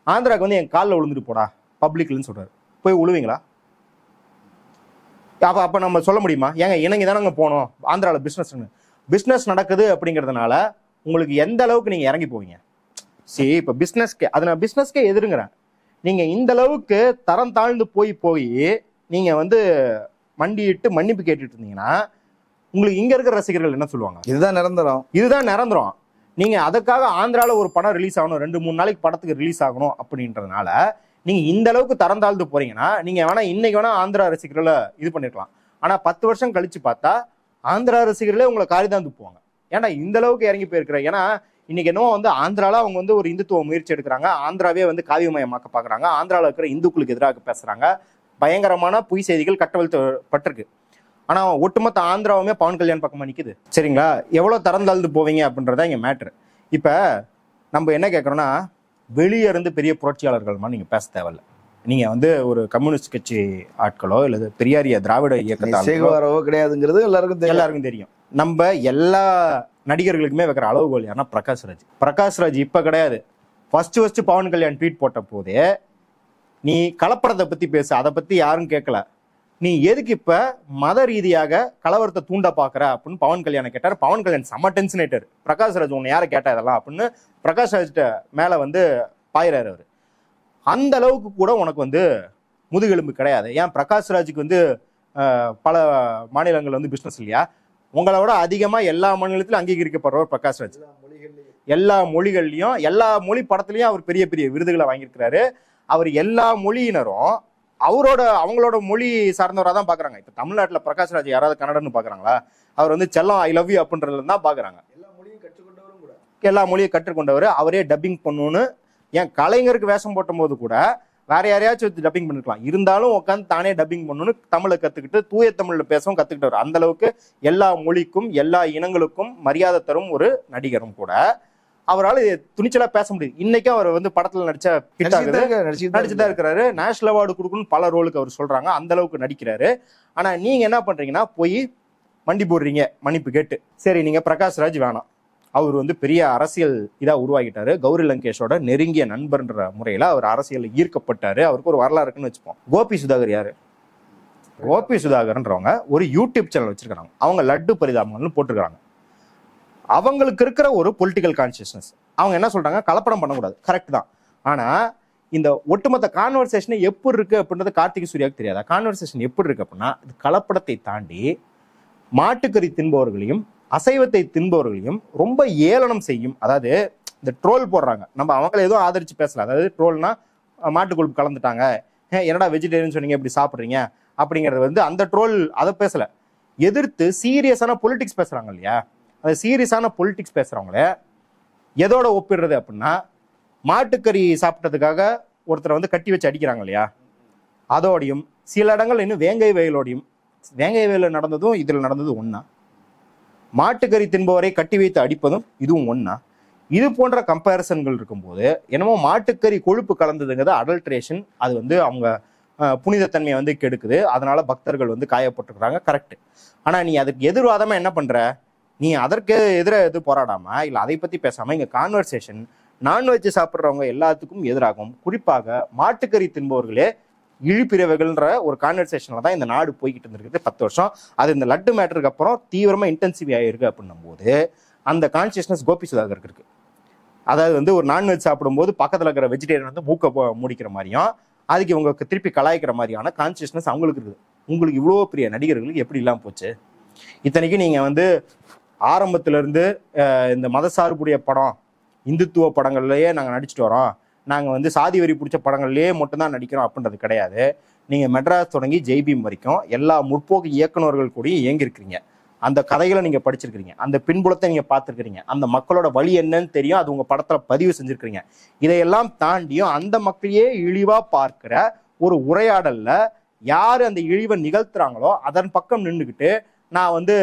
ஆந்திராவுக்கு வந்து என் காலில் விழுந்துட்டு போடா பப்ளிக்லன்னு சொல்றாரு. போய் விழுவீங்களா? அப்ப நம்ம சொல்ல முடியுமா, ஏங்க இணங்கி தானே போனோம், ஆந்திராவில் பிஸ்னஸ் நடக்குது அப்படிங்கிறதுனால உங்களுக்கு எந்த அளவுக்கு நீங்க இறங்கி போவீங்க? சரி, இப்ப பிஸ்னஸ்க்கு அது நான் பிஸ்னஸ்க்கே எதிருங்கிறேன். நீங்க இந்த அளவுக்கு தரம் தாழ்ந்து போய் நீங்க வந்து மண்டிட்டு மன்னிப்பு கேட்டுட்டு இருந்தீங்கன்னா உங்களுக்கு இங்க இருக்கிற ரசிகர்கள் என்ன சொல்லுவாங்க? இதுதான் நிரந்தரம். நீங்க அதுக்காக ஆந்திரால ஒரு படம் ரிலீஸ் ஆகணும், 2-3 நாளைக்கு படத்துக்கு ரிலீஸ் ஆகணும் அப்படின்றதுனால நீங்க இந்த அளவுக்கு தரம் தாழ்ந்து போறீங்கன்னா நீங்க வேணா இன்னைக்கு வேணா ஆந்திரா ரசிகர்களை இது பண்ணிருக்கலாம். ஆனா 10 வருஷம் கழிச்சு பார்த்தா ஆந்திரா ரசிகர்களே உங்களை காரிதான் துப்புவாங்க. ஏன்னா இந்த அளவுக்கு இறங்கி போயிருக்கிற. ஏன்னா இன்னைக்கு என்னவோ வந்து ஆந்திரால அவங்க வந்து ஒரு இந்துத்துவ முயற்சி எடுக்கிறாங்க, ஆந்திராவே வந்து காவியமயமாக்க பாக்குறாங்க, ஆந்திரால இருக்கிற இந்துக்களுக்கு எதிராக பேசுறாங்க, பயங்கரமான பொய் செய்திகள் கட்டவிழ்த்தப்பட்டிருக்கு. ஆனா ஒட்டுமொத்த ஆந்திராவுமே பவன் கல்யாண் பக்கமா நிக்குது. சரிங்களா? எவ்வளவு தரம் தாழ்ந்து போவீங்க அப்படின்றத இங்க மேட்ரு. இப்ப நம்ம என்ன கேட்கறோம்னா, வெளியே இருந்து பெரிய புரட்சியாளர்கள் நீங்க பேச தேவையில்ல. நீங்க வந்து ஒரு கம்யூனிஸ்ட் கட்சி ஆட்களோ இல்லது பெரியாரிய திராவிட இயக்கத்தாரோ கிடையாதுங்கிறது எல்லாருக்கும் தெரியும். நம்ம எல்லா நடிகர்களுக்குமே வைக்கிற அளவுகோல் யாருன்னா பிரகாஷ் ராஜ் இப்ப கிடையாது. ஃபர்ஸ்ட் பவன் கல்யாண் ட்வீட் போட்ட போதே நீ கலப்படத்தை பத்தி பேசு, அதை பத்தி யாரும் கேட்கல, நீ எதுக்கு இப்ப மத ரீதியாக கலவரத்தை தூண்ட பாக்குற அப்படின்னு பவன் கல்யாணம் கேட்டார். பவன் கல்யாண் செம்ம டென்ஷனேட்டர். பிரகாஷ் ராஜ் உன்னை யாரை கேட்டா இதெல்லாம் அப்படின்னு பிரகாஷ் ராஜ்கிட்ட மேல வந்து பாயிறாரு அவரு. அந்த அளவுக்கு கூட உனக்கு வந்து முதுகெலும்பு கிடையாது. ஏன் பிரகாஷ் ராஜுக்கு வந்து பல மாநிலங்கள் வந்து பிசினஸ் இல்லையா? உங்களை விட அதிகமா எல்லா மாநிலத்திலும் அங்கீகரிக்கப்படுறவர் பிரகாஷ் ராஜ். எல்லா மொழிகள்லயும் எல்லா மொழி படத்துலயும் அவர் பெரிய பெரிய விருதுகளை வாங்கியிருக்கிறாரு. அவர் எல்லா மொழியினரும் அவங்களோட மொழி சார்ந்தவராக தான் பாக்குறாங்க. இப்ப தமிழ்நாட்டுல பிரகாஷ் ராஜ் யாராவது கன்னடன்னு பாக்குறாங்களா? அவர் வந்து செல்லம் ஐ லவ் யூ அப்படின்றதுல தான் பாக்குறாங்க. எல்லா மொழியும் கற்றுக்கொண்டவர். அவரே டப்பிங் பண்ணணும்னு ஏன் கலைஞருக்கு வேஷம் போட்ட போது கூட வேற யாரையாச்சும் வச்சு டப்பிங் பண்ணிருக்கலாம். இருந்தாலும் உட்காந்து தானே டப்பிங் பண்ணணும்னு தமிழை கத்துக்கிட்டு தூய தமிழ்ல பேசவும் கத்துக்கிட்டவர். அந்த அளவுக்கு எல்லா மொழிக்கும் எல்லா இனங்களுக்கும் மரியாதை தரும் ஒரு நடிகரும் கூட. அவரால் துணிச்சலா பேச முடியுது. இன்னைக்கும் அவர் வந்து படத்துல நடிச்சுதான் இருக்கிறாரு. நேஷனல் அவார்டு கொடுக்கணும்னு பல ரோலுக்கு அவர் சொல்றாங்க. அந்த அளவுக்கு நடிக்கிறாரு. ஆனா நீங்க என்ன பண்றீங்கன்னா போய் மண்டி போடுறீங்க மன்னிப்பு கேட்டு. சரி, நீங்க பிரகாஷ் ராஜ் வேணாம், அவர் வந்து பெரிய அரசியல் இதா உருவாகிட்டாரு. கௌரி லங்கேஷோட நெருங்கிய நண்பர்ன்ற முறையில அவர் அரசியல் ஈர்க்கப்பட்டாரு. அவருக்கு ஒரு வரலாறு இருக்குன்னு வச்சுப்போம். கோபி சுதாகர் யாரு? கோபி சுதாகர்ன்றவங்க ஒரு யூடியூப் சேனல் வச்சிருக்காங்க. அவங்க லட்டு பரிதாபங்கள்னு போட்டிருக்காங்க. அவங்களுக்கு இருக்கிற ஒரு பொலிட்டிக்கல் கான்சியஸ்னஸ். அவங்க என்ன சொல்றாங்க, கலப்படம் பண்ணக்கூடாது. கரெக்ட் தான். ஆனா இந்த ஒட்டுமொத்த கான்வர்சேஷன் எப்படி இருக்கு அப்படின்றது கார்த்திக் சூர்யாவுக்கு தெரியாதா? கான்வர்சேஷன் எப்படி இருக்கு அப்படின்னா, இது கலப்படத்தை தாண்டி மாட்டுக்கறி தின்பவர்களையும் அசைவத்தை தின்பவர்களையும் ரொம்ப ஏளனம் செய்யும். அதாவது இந்த ட்ரோல் போடுறாங்க, நம்ம அவங்களை எதுவும் ஆதரிச்சு பேசல. அதாவது ட்ரோல்னா மாட்டு கொழுப்பு கலந்துட்டாங்க, என்னடா வெஜிடேரியன் சொன்னீங்க இப்படி சாப்பிட்றீங்க அப்படிங்கிறது வந்து அந்த ட்ரோல் அதை பேசல. எதிர்த்து சீரியஸான பொலிட்டிக்ஸ் பேசுறாங்க இல்லையா? அந்த சீரியஸான பொலிட்டிக்ஸ் பேசுறவங்கள எதோட ஒப்பிடுறது அப்படின்னா, மாட்டுக்கறி சாப்பிட்டதுக்காக ஒருத்தரை வந்து கட்டி வச்சு அடிக்கிறாங்க இல்லையா, அதோடையும் சில இடங்கள் இன்னும் வேங்கை வயலோடையும். வேங்கை வயலில் நடந்ததும் இதில் நடந்ததும் ஒன்னா? மாட்டுக்கறி தின்பவரை கட்டி வைத்து அடிப்பதும் இதுவும் ஒன்னா? இது போன்ற கம்பேரிசன்கள் இருக்கும்போது என்னமோ மாட்டுக்கறி கொழுப்பு கலந்ததுங்கிறது அடல்ட்ரேஷன். அது வந்து அவங்க புனிதத்தன்மையை வந்து கெடுக்குது. அதனால பக்தர்கள் வந்து காயப்பட்டிருக்கிறாங்க. கரெக்ட். ஆனா நீ அதுக்கு எதிர்வாதமா என்ன பண்ற? நீ அதற்கு எதிராக போராடாம இல்லை அதை பத்தி பேசாம இங்க கான்வர்சேஷன் நான்வெஜ் சாப்பிட்றவங்க எல்லாத்துக்கும் எதிராகும், குறிப்பாக மாட்டுக்கறி தின்பவர்களே இழிப்பிறவைகள்ன்ற ஒரு கான்வர்சேஷன்ல தான் இந்த நாடு போய்கிட்டு இருந்திருக்கு 10 வருஷம். அது இந்த லட்டு மேட்டருக்கு அப்புறம் தீவிரமா இன்டென்சிவ் ஆயிருக்கு அப்படின்னும் போது அந்த கான்சியஸ்னஸ் கோபி சுதாகருக்கு இருக்கு. அதாவது வந்து ஒரு நான்வெஜ் சாப்பிடும்போது பக்கத்துல இருக்கிற வெஜிடேரியன் வந்து மூக்க மூடிக்கிற மாதிரியும் அதுக்கு இவங்க திருப்பி கலாய்க்கிற மாதிரியான கான்சியஸ்னஸ் அவங்களுக்கு இருக்குது. உங்களுக்கு இவ்வளோ பெரிய நடிகர்களுக்கு எப்படி இல்லாம போச்சு? இத்தனைக்கும் நீங்க வந்து ஆரம்பத்துல இருந்து இந்த மதசார்புடைய படம் இந்துத்துவ படங்கள்லயே நாங்க நடிச்சுட்டு வரோம், நாங்க வந்து சாதி வெறி பிடிச்ச படங்கள்லயே மட்டும்தான் நடிக்கிறோம் அப்படின்றது கிடையாது. நீங்க மெட்ராஸ் தொடங்கி ஜெய்பீம் வரைக்கும் எல்லா முற்போக்கு இயக்குநர்கள் கூடயும் இயங்கிருக்கிறீங்க. அந்த கதைகளை நீங்க படிச்சிருக்கிறீங்க, அந்த பின்புலத்தை நீங்க பார்த்துருக்கிறீங்க, அந்த மக்களோட வழி என்னன்னு தெரியும், அது உங்க படத்துல பதிவு செஞ்சிருக்கிறீங்க. இதையெல்லாம் தாண்டியும் அந்த மக்களையே இழிவா பார்க்கிற ஒரு உரையாடல்ல யாரு அந்த இழிவை நிகழ்த்துறாங்களோ அதன் பக்கம் நின்றுக்கிட்டு நான் வந்து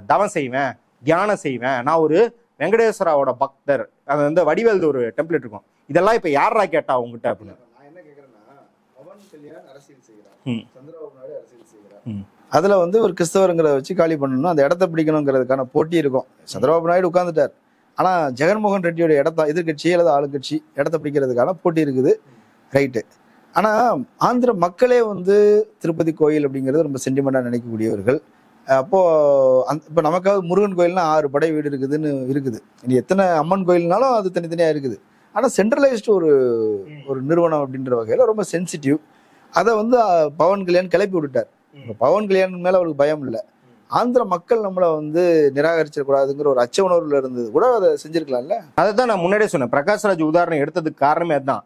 தவம் செய்வேன், தியானம் செய்வேன், நான் ஒரு வெங்கடேஸ்வராவோட பக்தர், அது வந்து வடிவேல் ஒரு டெம்ப்ளேட் இருக்கும், இதெல்லாம் இப்ப யாரா கேட்டா உங்ககிட்ட அப்படின்னு. நான் என்ன கேக்குறேன்னா, பவன் கல்யாண் அரசியல் செய்யறாரு, சந்திரபாபு நாயுடு அரசியல் செய்யறாரு, அதுல வந்து ஒரு கிறிஸ்தவருங்கிறத வச்சு காலி பண்ணணும், அந்த இடத்த பிடிக்கணுங்கிறதுக்கான போட்டி இருக்கும். சந்திரபாபு நாயுடு உட்கார்ந்துட்டார். ஆனா ஜெகன்மோகன் ரெட்டியோட இடத்த எதிர்கட்சி அல்லது ஆளுங்கட்சி இடத்த பிடிக்கிறதுக்கான போட்டி இருக்குது. ரைட்டு. ஆனா ஆந்திர மக்களே வந்து திருப்பதி கோயில் அப்படிங்கிறது ரொம்ப சென்டிமெண்டா நினைக்கக்கூடியவர்கள். அப்போ இப்போ நமக்காவது முருகன் கோயில்னா 6 படை வீடு இருக்குதுன்னு இருக்குது. இனி எத்தனை அம்மன் கோயில்னாலும் அது தனித்தனியா இருக்குது. ஆனா சென்ட்ரலைஸ்டு ஒரு நிறுவனம் அப்படின்ற வகையில ரொம்ப சென்சிட்டிவ். அதை வந்து பவன் கல்யாண் கிளப்பி விட்டுட்டார். பவன் கல்யாண் மேல அவருக்கு பயம் இல்லை. ஆந்திர மக்கள் நம்மளை வந்து நிராகரிச்சிடக்கூடாதுங்கிற ஒரு அச்ச உணர்வுல இருந்தது கூட அதை செஞ்சிருக்கலாம்ல. அதை தான் நான் முன்னாடியே சொன்னேன். பிரகாஷ்ராஜ் உதாரணம் எடுத்ததுக்கு காரணமே அதுதான்.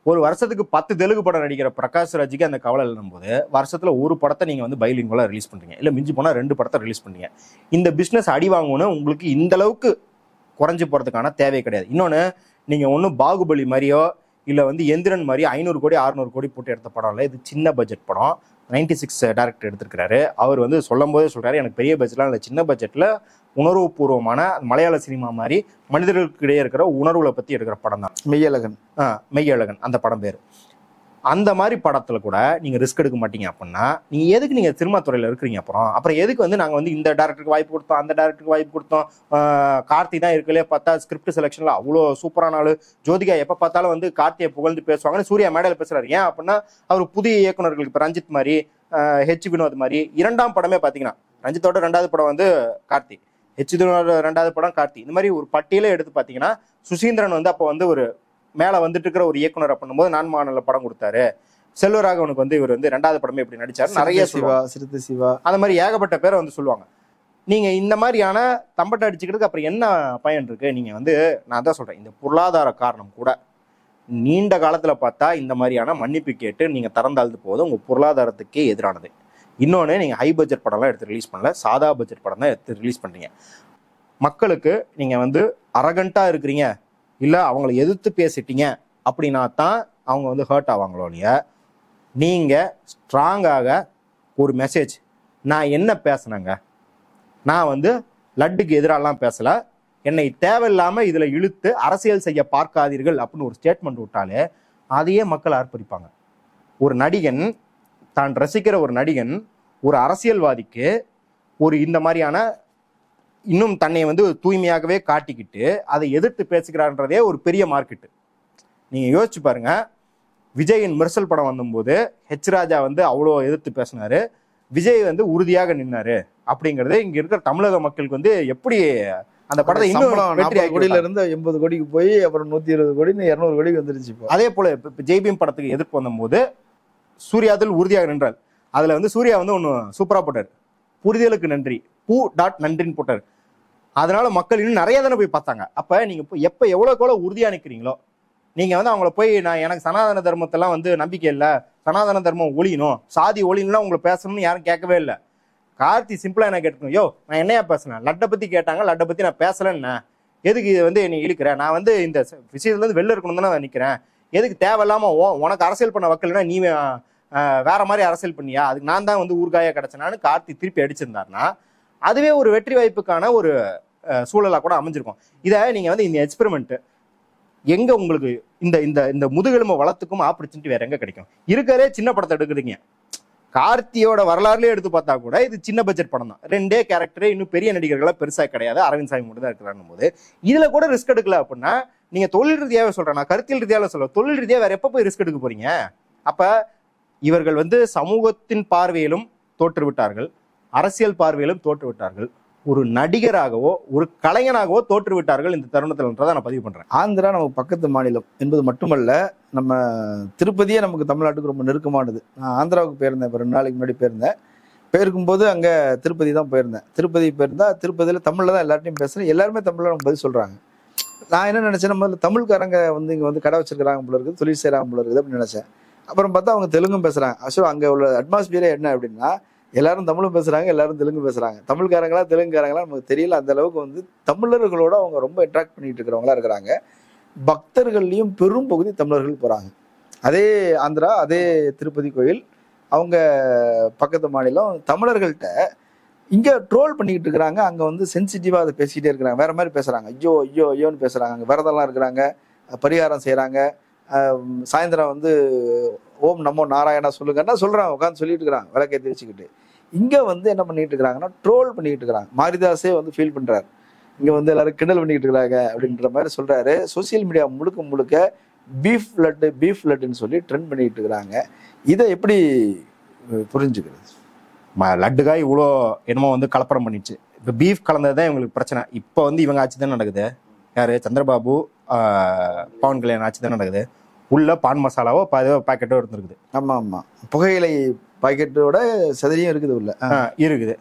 ஒரு வருஷத்துக்கு 10 தெலுங்கு படம் நடிக்கிற பிரகாஷ்ராஜுக்கு அந்த கவலை இல்லைன்னும் போது வருஷத்துல ஒரு படத்தை நீங்க வந்து பைலிங்குவலா ரிலீஸ் பண்றீங்க, இல்ல மிஞ்சி போனா 2 படத்தை ரிலீஸ் பண்றீங்க. இந்த பிசினஸ் அடி வாங்கணும்னு உங்களுக்கு இந்த அளவுக்கு குறைஞ்சு போறதுக்கான தேவை கிடையாது. இன்னொன்னு, நீங்க ஒன்னும் பாகுபலி மாதிரியோ இல்ல வந்து எந்திரன் மாதிரி 500 கோடி 600 கோடி போட்டு எடுத்த படம் இல்லை. இது சின்ன பட்ஜெட் படம். 96 டைரக்டர் எடுத்திருக்கிறாரு. அவர் வந்து சொல்லும் போதே சொல்றாரு, எனக்கு பெரிய பட்ஜெட்லாம் இல்லை, சின்ன பட்ஜெட்ல உணர்வு பூர்வமான மலையாள சினிமா மாதிரி மனிதர்களுக்கு இடையே இருக்கிற உணர்வுகளை பத்தி எடுக்கிற படம் தான் மெய்யழகன். மெய்யழகன் அந்த படம் பேரு. அந்த மாதிரி படத்துல கூட நீங்க ரிஸ்க் எடுக்க மாட்டீங்க அப்படின்னா நீங்க எதுக்கு நீங்க சினிமா துறையில இருக்கிறீங்க? அப்புறம் எதுக்கு வந்து நாங்க வந்து இந்த டேரக்டருக்கு வாய்ப்பு கொடுத்தோம், அந்த டேரக்டருக்கு வாய்ப்பு கொடுத்தோம், கார்த்தி தான் இருக்கலே பார்த்தா ஸ்கிரிப்ட் செலெக்ஷன்ல அவ்வளோ சூப்பரான ஆளு, ஜோதிகா எப்ப பார்த்தாலும் வந்து கார்த்தியை புகழ்ந்து பேசுவாங்கன்னு சூர்யா மேடையில பேசுறாரு. ஏன் அப்படின்னா அவர் புதிய இயக்குநர்களுக்கு இப்ப ரஞ்சித் மாதிரி, ஹெச் வினோத் மாதிரி 2ஆம் படமே பாத்தீங்கன்னா, ரஞ்சித்தோட 2வது படம் வந்து கார்த்தி, ஹெச் வினோத் 2வது படம் கார்த்தி, இந்த மாதிரி ஒரு பட்டியலே எடுத்து பாத்தீங்கன்னா சுசீந்திரன் வந்து அப்ப வந்து ஒரு மேல வந்துட்டு இருக்கிற ஒரு இயக்குனர் பண்ணும்போது நான் மாநில படம் கொடுத்தாரு. செல்வராகவனுக்கு வந்து இவர் வந்து 2வது படமே இப்படி நடிச்சாரு, நிறைய சிறுத்தை சிவா, அந்த மாதிரி ஏகப்பட்ட பேரை வந்து சொல்லுவாங்க. நீங்க இந்த மாதிரியான தம்பட்டை அடிச்சுக்கிறதுக்கு அப்புறம் என்ன பயன் இருக்கு? நீங்க வந்து நான் தான் சொல்றேன், இந்த பொருளாதார காரணம் கூட நீண்ட காலத்துல பார்த்தா இந்த மாதிரியான மன்னிப்பு கேட்டு நீங்க திறந்தாழ்ந்து போது உங்க பொருளாதாரத்துக்கே எதிரானது. இன்னொன்னு, நீங்க ஹை பட்ஜெட் படம்லாம் எடுத்து ரிலீஸ் பண்ணல, சாதா பட்ஜெட் படம் தான் எடுத்து ரிலீஸ் பண்றீங்க. மக்களுக்கு நீங்க வந்து அரகண்டா இருக்கிறீங்க, இல்ல அவங்களை எதிர்த்து பேசிட்டீங்க அப்படின்னா தான் அவங்க வந்து ஹர்ட் ஆவாங்களோ இல்லையா. நீங்க ஸ்ட்ராங்காக ஒரு மெசேஜ், நான் என்ன பேசினேங்க, நான் வந்து லட்டுக்கு எதிராலாம் பேசல, என்னை தேவையில்லாம இதுல இழுத்து அரசியல் செய்ய பார்க்காதீர்கள் அப்படின்னு ஒரு ஸ்டேட்மெண்ட் விட்டாலே அதையே மக்கள் ஆர்ப்பரிப்பாங்க. ஒரு நடிகன், தான் ரசிக்கிற ஒரு நடிகன் ஒரு அரசியல்வாதிக்கு ஒரு இந்த மாதிரியான இன்னும் தன்னை வந்து தூய்மையாகவே காட்டிக்கிட்டு அதை எதிர்த்து பேசுகிறான்றதே ஒரு பெரிய மார்க்கெட்டு. நீங்க யோசிச்சு பாருங்க, விஜயின் மெர்சல் படம் வந்தபோது ஹெச் ராஜா வந்து அவ்வளோ எதிர்த்து பேசினாரு, விஜய் வந்து உறுதியாக நின்னாரு அப்படிங்கிறது இங்க இருக்கிற தமிழக மக்களுக்கு வந்து எப்படி அந்த படத்தை இன்னும் 40 கோடியில இருந்து 80 கோடிக்கு போய் அப்புறம் 120 கோடி 200 கோடிக்கு வந்துருச்சு. அதே போல இப்ப ஜெய்பீம் படத்துக்கு எதிர்ப்பு வந்தபோது சூர்யாதில் உறுதியாக நின்றார். அதுல வந்து சூர்யா வந்து ஒண்ணு சூப்பரா போட்டார், புரிதலுக்கு நன்றி நன்றின்னு போட்டார். அதனால மக்கள் இன்னும் நிறைய தானே போய் பார்த்தாங்க. அப்ப நீங்க எப்ப எவ்வளவுக்கு உறுதியா நிக்கிறீங்களோ, நீங்க வந்து அவங்கள போய் நான் எனக்கு சனாதன தர்மத்தெல்லாம் வந்து நம்பிக்கை இல்லை, சனாதன தர்மம் ஒழியணும், சாதி ஒழியணும்னா உங்களை பேசணும்னு யாரும் கேட்கவே இல்லை. கார்த்தி சிம்பிளா என்ன கேட்டுக்கணும், யோ நான் என்னையா பேசினேன், லட்டை பத்தி கேட்டாங்க, லட்டை பத்தி நான் பேசலன்னு, எதுக்கு இது வந்து என்னை இழுக்கிறேன், நான் வந்து இந்த விஷயத்துல இருந்து வெளில இருக்கணும் தானே நிக்கிறேன், எதுக்கு தேவையில்லாம உனக்கு அரசியல் பண்ண வைக்கலன்னா நீ வேற மாதிரி அரசியல் பண்ணியா, அதுக்கு நான் தான் வந்து ஊர்காயா கிடைச்சனான்னு கார்த்தி திருப்பி அடிச்சிருந்தாருன்னா அதுவே ஒரு வெற்றி வாய்ப்புக்கான ஒரு சூழலா கூட அமைஞ்சிருக்கும். இதை நீங்க வந்து இந்த எக்ஸ்பெரிமெண்ட் எங்க உங்களுக்கு இந்த இந்த இந்த முதுகெலும்பு வளத்துக்கும் ஆப்பர்ச்சுனிட்டி வேற எங்க கிடைக்கும்? இருக்கிறதே சின்ன படத்தை எடுக்கிறீங்க. கார்த்தியோட வரலாறுலயே எடுத்து பார்த்தா கூட இது சின்ன பட்ஜெட் படம் தான், 2 கேரக்டர், இன்னும் பெரிய நடிகர்களா பெருசா கிடையாது, அரவிந்த் சாமி மட்டும் தான் இருக்கிறாங்க போது இதுல கூட ரிஸ்க் எடுக்கல அப்படின்னா நீங்க தொழில் ரீதியாவே சொல்றேன், நான் கருத்தியல் ரீதியாவே சொல்ல, தொழில் ரீதியா வேற எப்ப போய் ரிஸ்க் எடுக்க போறீங்க? அப்ப இவர்கள் வந்து சமூகத்தின் பார்வையிலும் தோற்று விட்டார்கள், அரசியல் பார்வையிலும் தோற்று விட்டார்கள், ஒரு நடிகராகவோ ஒரு கலைஞனாகவோ தோற்று விட்டார்கள் இந்த தருணத்தில்ன்றதை நான் பதிவு பண்றேன். ஆந்திரா நமக்கு பக்கத்து மாநிலம் என்பது மட்டுமல்ல, நம்ம திருப்பதியே நமக்கு தமிழ்நாட்டுக்கு ரொம்ப நெருக்கமானது. நான் ஆந்திராவுக்கு போயிருந்தேன், இப்போ 2 நாளைக்கு முன்னாடி போயிருந்தேன். போயிருக்கும்போது அங்கே திருப்பதி தான் போயிருந்தேன். திருப்பதி போயிருந்தா திருப்பதியில் தமிழில் தான் எல்லார்ட்டையும் பேசுகிறேன், எல்லாருமே தமிழில் நமக்கு பதில் சொல்கிறாங்க. நான் என்ன நினச்சேன், முதல்ல தமிழ்காரங்க வந்து இங்கே வந்து கடை வச்சிருக்கிறாங்க போல இருக்குது, தொழில் செய்கிறாங்க போல இருக்குது அப்படின்னு நினச்சேன். அப்புறம் பார்த்தா அவங்க தெலுங்கும் பேசுகிறாங்க. ஆக்சுவலாக அங்கே உள்ள அட்மாஸ்பியரே என்ன அப்படின்னா, எல்லாரும் தமிழும் பேசுறாங்க, எல்லாரும் தெலுங்கு பேசுறாங்க. தமிழ்காரங்களா தெலுங்குக்காரங்களா நமக்கு தெரியல. அந்த அளவுக்கு வந்து தமிழர்களோட அவங்க ரொம்ப அட்ராக்ட் பண்ணிட்டு இருக்கிறவங்களா இருக்கிறாங்க. பக்தர்கள்லையும் பெரும் பகுதி தமிழர்கள் போறாங்க. அதே ஆந்திரா, அதே திருப்பதி கோயில், அவங்க பக்கத்து மாநிலம். தமிழர்கள்ட்ட இங்க ட்ரோல் பண்ணிக்கிட்டு இருக்கிறாங்க, அங்க வந்து சென்சிட்டிவா அதை பேசிக்கிட்டே இருக்கிறாங்க, வேற மாதிரி பேசுறாங்க, ஐயோ ஐயோ ஐயோன்னு பேசுறாங்க. அங்க விரதம்லாம் இருக்கிறாங்க, பரிகாரம் செய்யறாங்க. சாயந்தரம் வந்து ஓம் நமோ நாராயணா சொல்லுங்கன்னா சொல்றாங்க, உட்காந்து சொல்லிட்டு இருக்கிறாங்க விளக்கேற்றி வச்சுக்கிட்டு. இங்க வந்து என்ன பண்ணிட்டு இருக்கிறாங்கன்னா ட்ரோல் பண்ணிட்டு இருக்கிறாங்க. மாரிதாஸே வந்து ஃபீல் பண்றாரு, இங்க வந்து எல்லாரும் கிண்டல் பண்ணிட்டு இருக்கிறாங்க அப்படின்ற மாதிரி சொல்றாரு. சோசியல் மீடியா முழுக்க முழுக்க பீஃப் லட்டுன்னு சொல்லி ட்ரெண்ட் பண்ணிட்டு இருக்கிறாங்க. இதை எப்படி புரிஞ்சுக்கிறது? லட்டுக்காய் இவ்வளோ என்னமோ வந்து கலப்படம் பண்ணிடுச்சு. இப்போ பீஃப் கலந்ததுதான் இவங்களுக்கு பிரச்சனை. இப்போ வந்து இவங்க ஆட்சி தான் நடக்குது. யாரு? சந்திரபாபு பவன் கல்யாண் ஆட்சி தான் நடக்குது. உள்ள பான் மசாலாவோ பாக்கெட்டோ இருந்துருக்குது. ஆமா ஆமா, புகையிலை பாக்கெட்டோட சதறியும் இருக்குது உள்ள இருக்குது.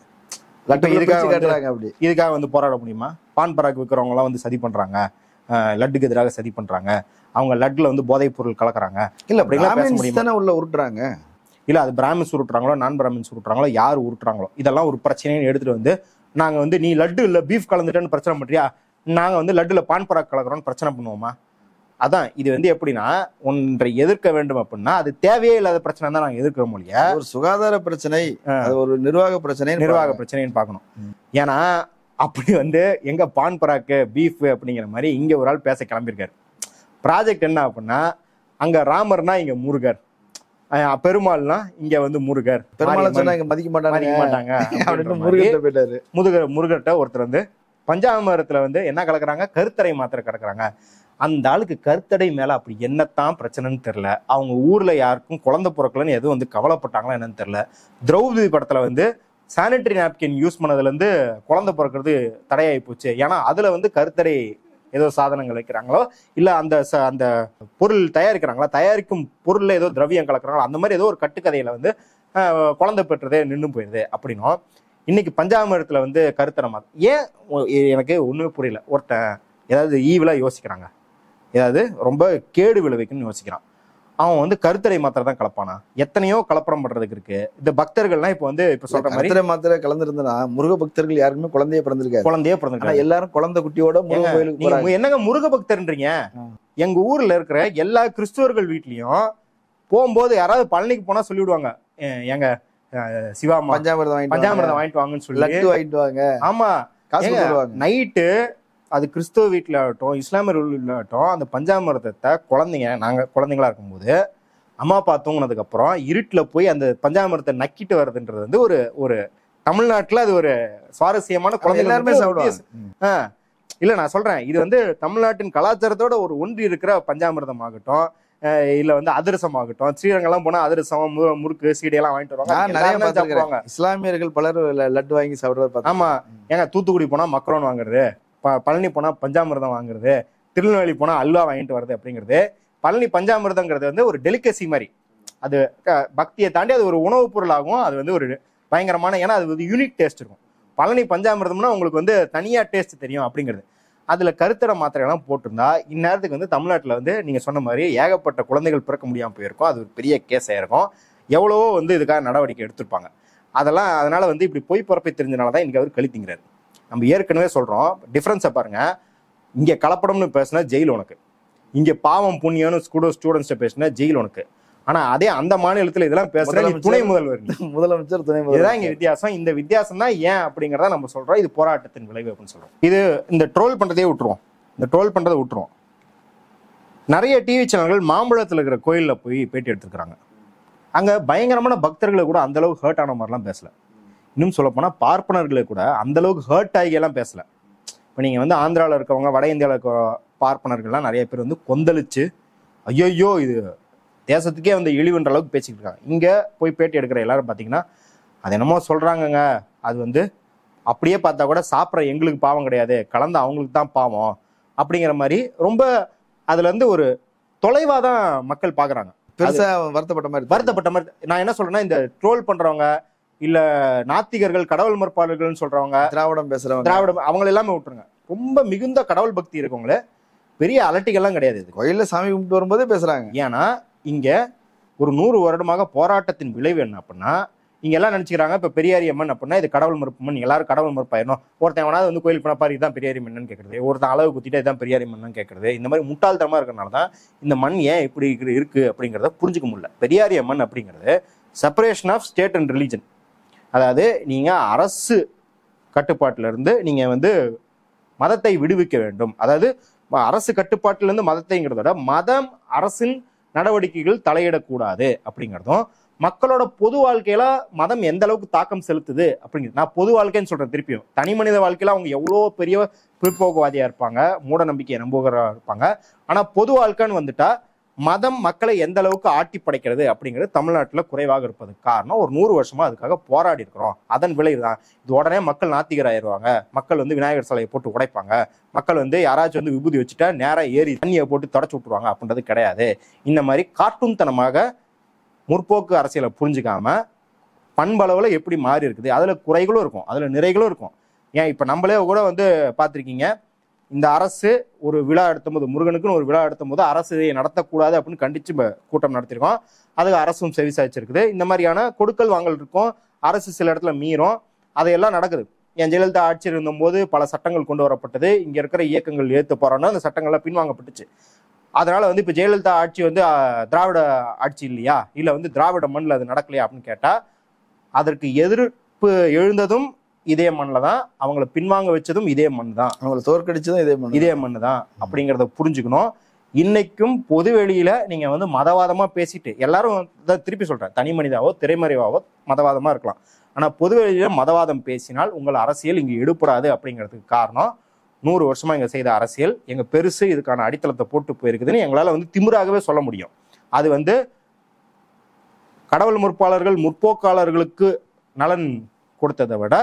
இதுக்காக வந்து போராட முடியுமா? பான் பராக் விற்கிறவங்க எல்லாம் வந்து சதி பண்றாங்க, லட்டுக்கு எதிராக சதி பண்றாங்க, அவங்க லட்டுல வந்து போதைப் பொருள் கலக்குறாங்க. இல்ல அப்படிங்களா உள்ள உருட்டுறாங்க. இல்ல அது பிராமின்ஸ் உருட்டுறாங்களோ நான் பிராமின்ஸ் உருட்டுறாங்களோ யார் உருட்டுறாங்களோ இதெல்லாம் ஒரு பிரச்சனைன்னு எடுத்துட்டு வந்து நாங்க வந்து நீ லட்டு இல்ல பீஃப் கலந்துட்டேன்னு பிரச்சனை பண்றியா, நாங்க வந்து லட்டுல பான் பராக் கலக்குறோம்னு பிரச்சனை பண்ணுவோமா? அதான் இது வந்து எப்படின்னா, ஒன்றை எதிர்க்க வேண்டும் அப்படின்னா அது தேவையே இல்லாத பிரச்சனை தான் நாங்க எதிர்க்கிற மொழியா. ஒரு சுகாதார பிரச்சனை, ஒரு நிர்வாக பிரச்சனைன்னு பார்க்கணும். ஏன்னா அப்படி வந்து எங்க பான் பராக்கு பீஃப் அப்படிங்கிற மாதிரி இங்க ஒரு ஆள் பேச கிளம்பியிருக்காரு. ப்ராஜெக்ட் என்ன அப்படின்னா, அங்க ராமர்னா இங்க முருகர், பெருமாள்னா இங்க வந்து முருகர், பெருமாளை சொன்னா இங்க மதிக்க மதிக்க மாட்டாங்க மாட்டாங்க அப்படின்னு முருகன் போயிட்டாரு. முருகர்கிட்ட ஒருத்தர் வந்து பஞ்சாமிரத்துல வந்து என்ன கலக்குறாங்க, கருத்தடை மாத்திரை கலக்குறாங்க. அந்த ஆளுக்கு கருத்தடை மேல அப்படி என்னத்தான் பிரச்சனைன்னு தெரியல. அவங்க ஊர்ல யாருக்கும் குழந்தை பிறக்கலன்னு எதுவும் வந்து கவலைப்பட்டாங்களா என்னன்னு தெரியல. திரௌபதி படத்துல வந்து சானிட்டரி நாப்கின் யூஸ் பண்ணதுல இருந்து குழந்தை பிறக்கிறது தடையாகி போச்சு. ஏன்னா அதுல வந்து கருத்தடை ஏதோ சாதனங்கள் வைக்கிறாங்களோ இல்ல அந்த பொருள் தயாரிக்கிறாங்களா, தயாரிக்கும் பொருள்ல ஏதோ திரவியம் கலக்குறாங்களோ, அந்த மாதிரி ஏதோ ஒரு கட்டுக்கதையில வந்து குழந்தை பெற்றதே நின்று போயிடுது அப்படின்னும். இன்னைக்கு பஞ்சாமிரத்துல வந்து கருத்தடை ஏன் எனக்கு ஒண்ணுமே புரியல. ஒருத்தன் ஏதாவது ஈவிலா யோசிக்கிறாங்க, ஏதாவது ரொம்ப கேடு விளைவிக்குன்னு யோசிக்கிறான், அவன் வந்து கருத்தடை மாத்திரை தான் கலப்பானா? எத்தனையோ கலப்படம் பண்றதுக்கு இருக்கு. இந்த பக்தர்கள்லாம் இப்ப வந்து இப்ப சொல்ற மாதிரி கருத்தடை மாத்திரை கலந்துருந்தா முருக பக்தர்கள் யாருக்குமே குழந்தையே பிறந்திருக்காரு. எல்லாரும் குழந்தை குட்டியோட நீங்க என்னங்க முருக பக்தர்ன்றீங்க? எங்க ஊர்ல இருக்கிற எல்லா கிறிஸ்துவர்கள் வீட்லயும் போகும்போது யாராவது பழனிக்கு போனா சொல்லிவிடுவாங்க, எங்க சிவா பஞ்சாமிரதம் வாங்கிட்டு வாங்கன்னு சொல்லி வாங்கிட்டு வாங்க. ஆமா, நைட்டு அது கிறிஸ்துவ வீட்டுல ஆகட்டும் இஸ்லாமியர் வீட்டுல ஆகட்டும் அந்த பஞ்சாமிரதத்தை நாங்க குழந்தைங்களா இருக்கும்போது அம்மா அப்பா தூங்கினதுக்கு அப்புறம் இருட்டுல போய் அந்த பஞ்சாமிரத்தை நக்கிட்டு வர்றதுன்றது வந்து ஒரு தமிழ்நாட்டுல அது ஒரு சுவாரஸ்யமான குழந்தை எல்லாருமே சாப்பிடுவாங்க. இல்ல நான் சொல்றேன், இது வந்து தமிழ்நாட்டின் கலாச்சாரத்தோட ஒரு ஒன்றி இருக்கிற பஞ்சாமிரதம் ஆகட்டும் இல்ல வந்து அதிரசம் ஆகட்டும். ஸ்ரீரங்கெல்லாம் போனா அதிரசம் முறுக்கு சீடையெல்லாம் வாங்கிட்டு வருவாங்க. இஸ்லாமியர்கள் பலர் லட்டு வாங்கி சாப்பிடுறது. ஆமா, ஏங்க தூத்துக்குடி போனா மக்ரோன் வாங்குறது, பழனி போனா பஞ்சாமிர்தம் வாங்குறது, திருநெல்வேலி போனா அல்வா வாங்கிட்டு வருது அப்படிங்கிறது. பழனி பஞ்சாமிர்தங்கிறது வந்து ஒரு டெலிகசி மாதிரி, அது பக்தியை தாண்டி அது ஒரு உணவுப் பொருளாகும். அது வந்து ஒரு பயங்கரமான, ஏன்னா அது வந்து யூனிக் டேஸ்ட் இருக்கும். பழனி பஞ்சாமிர்தம்னா உங்களுக்கு வந்து தனியா டேஸ்ட் தெரியும் அப்படிங்கிறது. அதுல கருத்தடை மாத்திரைகள்லாம் போட்டிருந்தா இந்நேரத்துக்கு வந்து தமிழ்நாட்டுல வந்து நீங்க சொன்ன மாதிரி ஏகப்பட்ட குழந்தைகள் பிறக்க முடியாம போயிருக்கும். அது ஒரு பெரிய கேஸ் ஆயிருக்கும். எவ்வளவோ வந்து இதுக்காக நடவடிக்கை எடுத்திருப்பாங்க. அதனால வந்து இப்படி பொய் பரப்பை தெரிஞ்சனாலதான் இன்னைக்கு அவர் கழித்திங்கிறாரு. நம்ம ஏற்கனவே சொல்றோம், டிஃபரன்ஸை பாருங்க. இங்க கலப்படம்னு பேசினா ஜெயில் உனக்கு, இங்க பாவம் புண்ணியம்னு ஸ்டூடெண்ட்ஸ் பேசினா ஜெயில் உனக்கு. ஆனா அதே அந்த மாநிலத்துல இதெல்லாம் பேசுற துணை முதல்வர் துணை இதுதான் இங்க வித்தியாசம். இந்த வித்தியாசம் தான் ஏன் அப்படிங்கறத நம்ம சொல்றோம். இது போராட்டத்தின் விளைவு அப்படின்னு சொல்றோம். இது இந்த ட்ரோல் பண்றதே விட்டுருவோம். நிறைய டிவி சேனல்கள் மாம்பழத்துல இருக்கிற கோயில்ல போய் பேட்டி எடுத்துக்கிறாங்க. அங்க பயங்கரமான பக்தர்களை கூட அந்த அளவுக்கு ஹர்ட் ஆன மாதிரிலாம் பேசல. இன்னும் சொல்ல போனா பார்ப்பனர்களை கூட அந்த அளவுக்கு ஹர்ட் ஆகி எல்லாம் பேசல. இப்ப நீங்க வந்து ஆந்திராவில் இருக்கவங்க, வட இந்தியாவில் இருக்க பார்ப்பனர்கள்லாம் நிறைய பேர் வந்து கொந்தளிச்சு ஐயோ இது தேசத்துக்கே வந்து இழிவுன்ற அளவுக்கு பேசிக்கிட்டு இருக்காங்க. இங்க போய் பேட்டி எடுக்கிற எல்லாரும் பாத்தீங்கன்னா அது என்னமோ சொல்றாங்கங்க, அது வந்து அப்படியே பார்த்தா கூட சாப்பிட்ற எங்களுக்கு பாவம் கிடையாது, கலந்து அவங்களுக்கு தான் பாவம் அப்படிங்கிற மாதிரி ரொம்ப அதுல இருந்து ஒரு தொலைவாதான் மக்கள் பாக்குறாங்க. பெருசா வருத்தப்பட்ட மாதிரி. நான் என்ன சொல்றேன்னா, இந்த ட்ரோல் பண்றவங்க இல்ல நாத்திகர்கள், கடவுள் மறுப்பாளர்கள்னு சொல்றவங்க, திராவிடம் அவங்க எல்லாமே விட்டுருங்க. ரொம்ப மிகுந்த கடவுள் பக்தி இருக்கவங்களே பெரிய அலட்டிகள்லாம் கிடையாது. கோயில்ல சாமி கும்பிட்டு வரும்போதே பேசுறாங்க. ஏன்னா இங்க ஒரு 100 வருடமாக போராட்டத்தின் விளைவு என்ன அப்படின்னா, இங்க எல்லாம் நினைச்சுக்கிறாங்க இப்ப பெரியாரி அம்மன் அப்படின்னா இது கடவுள் மறுப்பு, எல்லாரும் கடவுள் மறுப்பாயிரும். ஒருத்தன் எவனாவது வந்து கோயில் போனா பாரு இதுதான் பெரியாரி மண்ணு கேட்கறது, ஒருத்தன் அளவு குத்திட்டா இதுதான் பெரியாரி மண்ணு கேட்கறது. இந்த மாதிரி முட்டாள்தனமா இருக்கிறனாலதான் இந்த மண் ஏன் இப்படி இருக்கு அப்படிங்கிறத புரிஞ்சுக்க முடியல. பெரியாரி அம்மன் அப்படிங்கிறது separation of state and religion. அதாவது நீங்க அரசு கட்டுப்பாட்டில இருந்து நீங்க வந்து மதத்தை விடுவிக்க வேண்டும். அதாவது அரசு கட்டுப்பாட்டில இருந்து மதத்தைங்கிறத விட மதம் அரசின் நடவடிக்கைகள் தலையிடக்கூடாது அப்படிங்கிறதும், மக்களோட பொது வாழ்க்கையில மதம் எந்த அளவுக்கு தாக்கம் செலுத்துது அப்படிங்கிறது. நான் பொது வாழ்க்கைன்னு சொல்றேன், திருப்பியும் தனி மனித வாழ்க்கையில அவங்க எவ்வளோ பெரிய பிற்போக்குவாதியா இருப்பாங்க, மூட நம்பிக்கையை நம்புகிறா இருப்பாங்க. ஆனா பொது வாழ்க்கைன்னு வந்துட்டா மதம் மக்களை எந்த அளவுக்கு ஆட்டி படைக்கிறது அப்படிங்கிறது தமிழ்நாட்டுல குறைவாக இருப்பதுக்கு காரணம் ஒரு 100 வருஷமா அதுக்காக போராடி இருக்கிறோம். அதன் விளைவுதான் இது. உடனே மக்கள் நாத்திகர் ஆயிடுவாங்க, மக்கள் வந்து விநாயகர் சிலையை போட்டு உடைப்பாங்க, மக்கள் வந்து யாராச்சும் வந்து விபூதி வச்சுட்டா நேரம் ஏறி தண்ணியை போட்டு தொடச்சு விட்டுருவாங்க அப்படின்றது கிடையாது. இந்த மாதிரி கார்ட்டூன் தனமாக முற்போக்கு அரசியலை புரிஞ்சுக்காம பண்பளவுல எப்படி மாறி இருக்குது, அதுல குறைகளும் இருக்கும், அதுல நிறைகளும் இருக்கும். ஏன் இப்ப நம்மளே கூட வந்து பார்த்திருக்கீங்க, இந்த அரசு ஒரு விழா எடுத்தும் போது, முருகனுக்குன்னு ஒரு விழா எடுத்தும் போது அரசு இதை நடத்தக்கூடாது அப்படின்னு கண்டிச்சு கூட்டம் நடத்திருக்கோம். அதுக்கு அரசும் செவிசாய்ச்சிருக்குது. இந்த மாதிரியான கொடுக்கல் வாங்கல் இருக்கும், அரசு சில இடத்துல மீறும், அதையெல்லாம் நடக்குது. என் ஜெயலலிதா ஆட்சி இருந்தபோது பல சட்டங்கள் கொண்டு வரப்பட்டது. இங்க இருக்கிற இயக்கங்கள் ஏற்று போறோம்னா அந்த சட்டங்கள்லாம் பின்வாங்கப்பட்டுச்சு. அதனால வந்து இப்ப ஜெயலலிதா ஆட்சி வந்து திராவிட ஆட்சி இல்லையா, இல்ல வந்து திராவிட மண்ணில் அது நடக்கலையா அப்படின்னு கேட்டா அதற்கு எதிர்ப்பு எழுந்ததும் இதே மண்ணில் தான், அவங்களை பின்வாங்க வச்சதும் இதே மண் தான், அவங்களை தோற்கடிச்சதும் இதே மண் தான் அப்படிங்கிறத புரிஞ்சுக்கணும். இன்னைக்கும் பொது வெளியில நீங்க வந்து மதவாதமா பேசிட்டு எல்லாரும் திருப்பி சொல்றேன், தனி மனிதாவோ திரைமறைவாவோ மதவாதமா இருக்கலாம். ஆனா பொது வெளியில மதவாதம் பேசினால் உங்கள் அரசியல் இங்கு எடுப்படாது அப்படிங்கிறதுக்கு காரணம் 100 வருஷமா இங்க செய்த அரசியல் எங்க பெருசு இதுக்கான அடித்தளத்தை போட்டு போயிருக்குதுன்னு எங்களால வந்து திமிராகவே சொல்ல முடியும். அது வந்து கடவுள் முற்பாளர்கள் முற்போக்காளர்களுக்கு நலன் கொடுத்ததை விட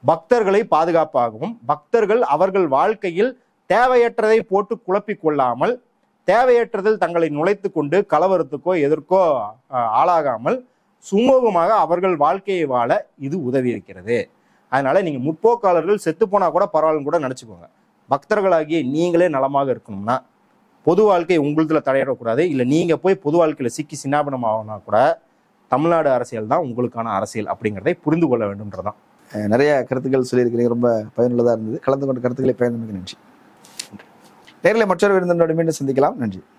பக்தர்களை பாதுகாப்பாகவும் பக்தர்கள் அவர்கள் வாழ்க்கையில் தேவையற்றதை போட்டு குழப்பிக் கொள்ளாமல் தேவையற்றதில் தங்களை நுழைத்து கொண்டு கலவரத்துக்கோ எதற்கோ ஆளாகாமல் சுமூகமாக அவர்கள் வாழ்க்கையை வாழ இது உதவி இருக்கிறது. அதனால நீங்க முற்போக்காளர்கள் செத்து போனா கூட பரவாயில்லன்னு கூட நினைச்சுக்கோங்க. பக்தர்களாகிய நீங்களே நலமாக இருக்கணும்னா பொது வாழ்க்கை உங்களுதுல தடையிடக்கூடாது. இல்லை நீங்க போய் பொது வாழ்க்கையில சிக்கி சின்னாபனம் ஆகணும்னா கூட தமிழ்நாடு அரசியல் தான் உங்களுக்கான அரசியல் அப்படிங்கிறதை புரிந்து கொள்ள வேண்டும்ன்றதான். நிறைய கருத்துக்கள் சொல்லியிருக்கிறீங்க, ரொம்ப பயனுள்ளதாக இருந்தது. கலந்து கொண்ட கருத்துக்களை பயனுள்ள நன்றி. நேரில் மற்றொரு விருந்தினரோடு மீண்டும் சந்திக்கலாம். நன்றி.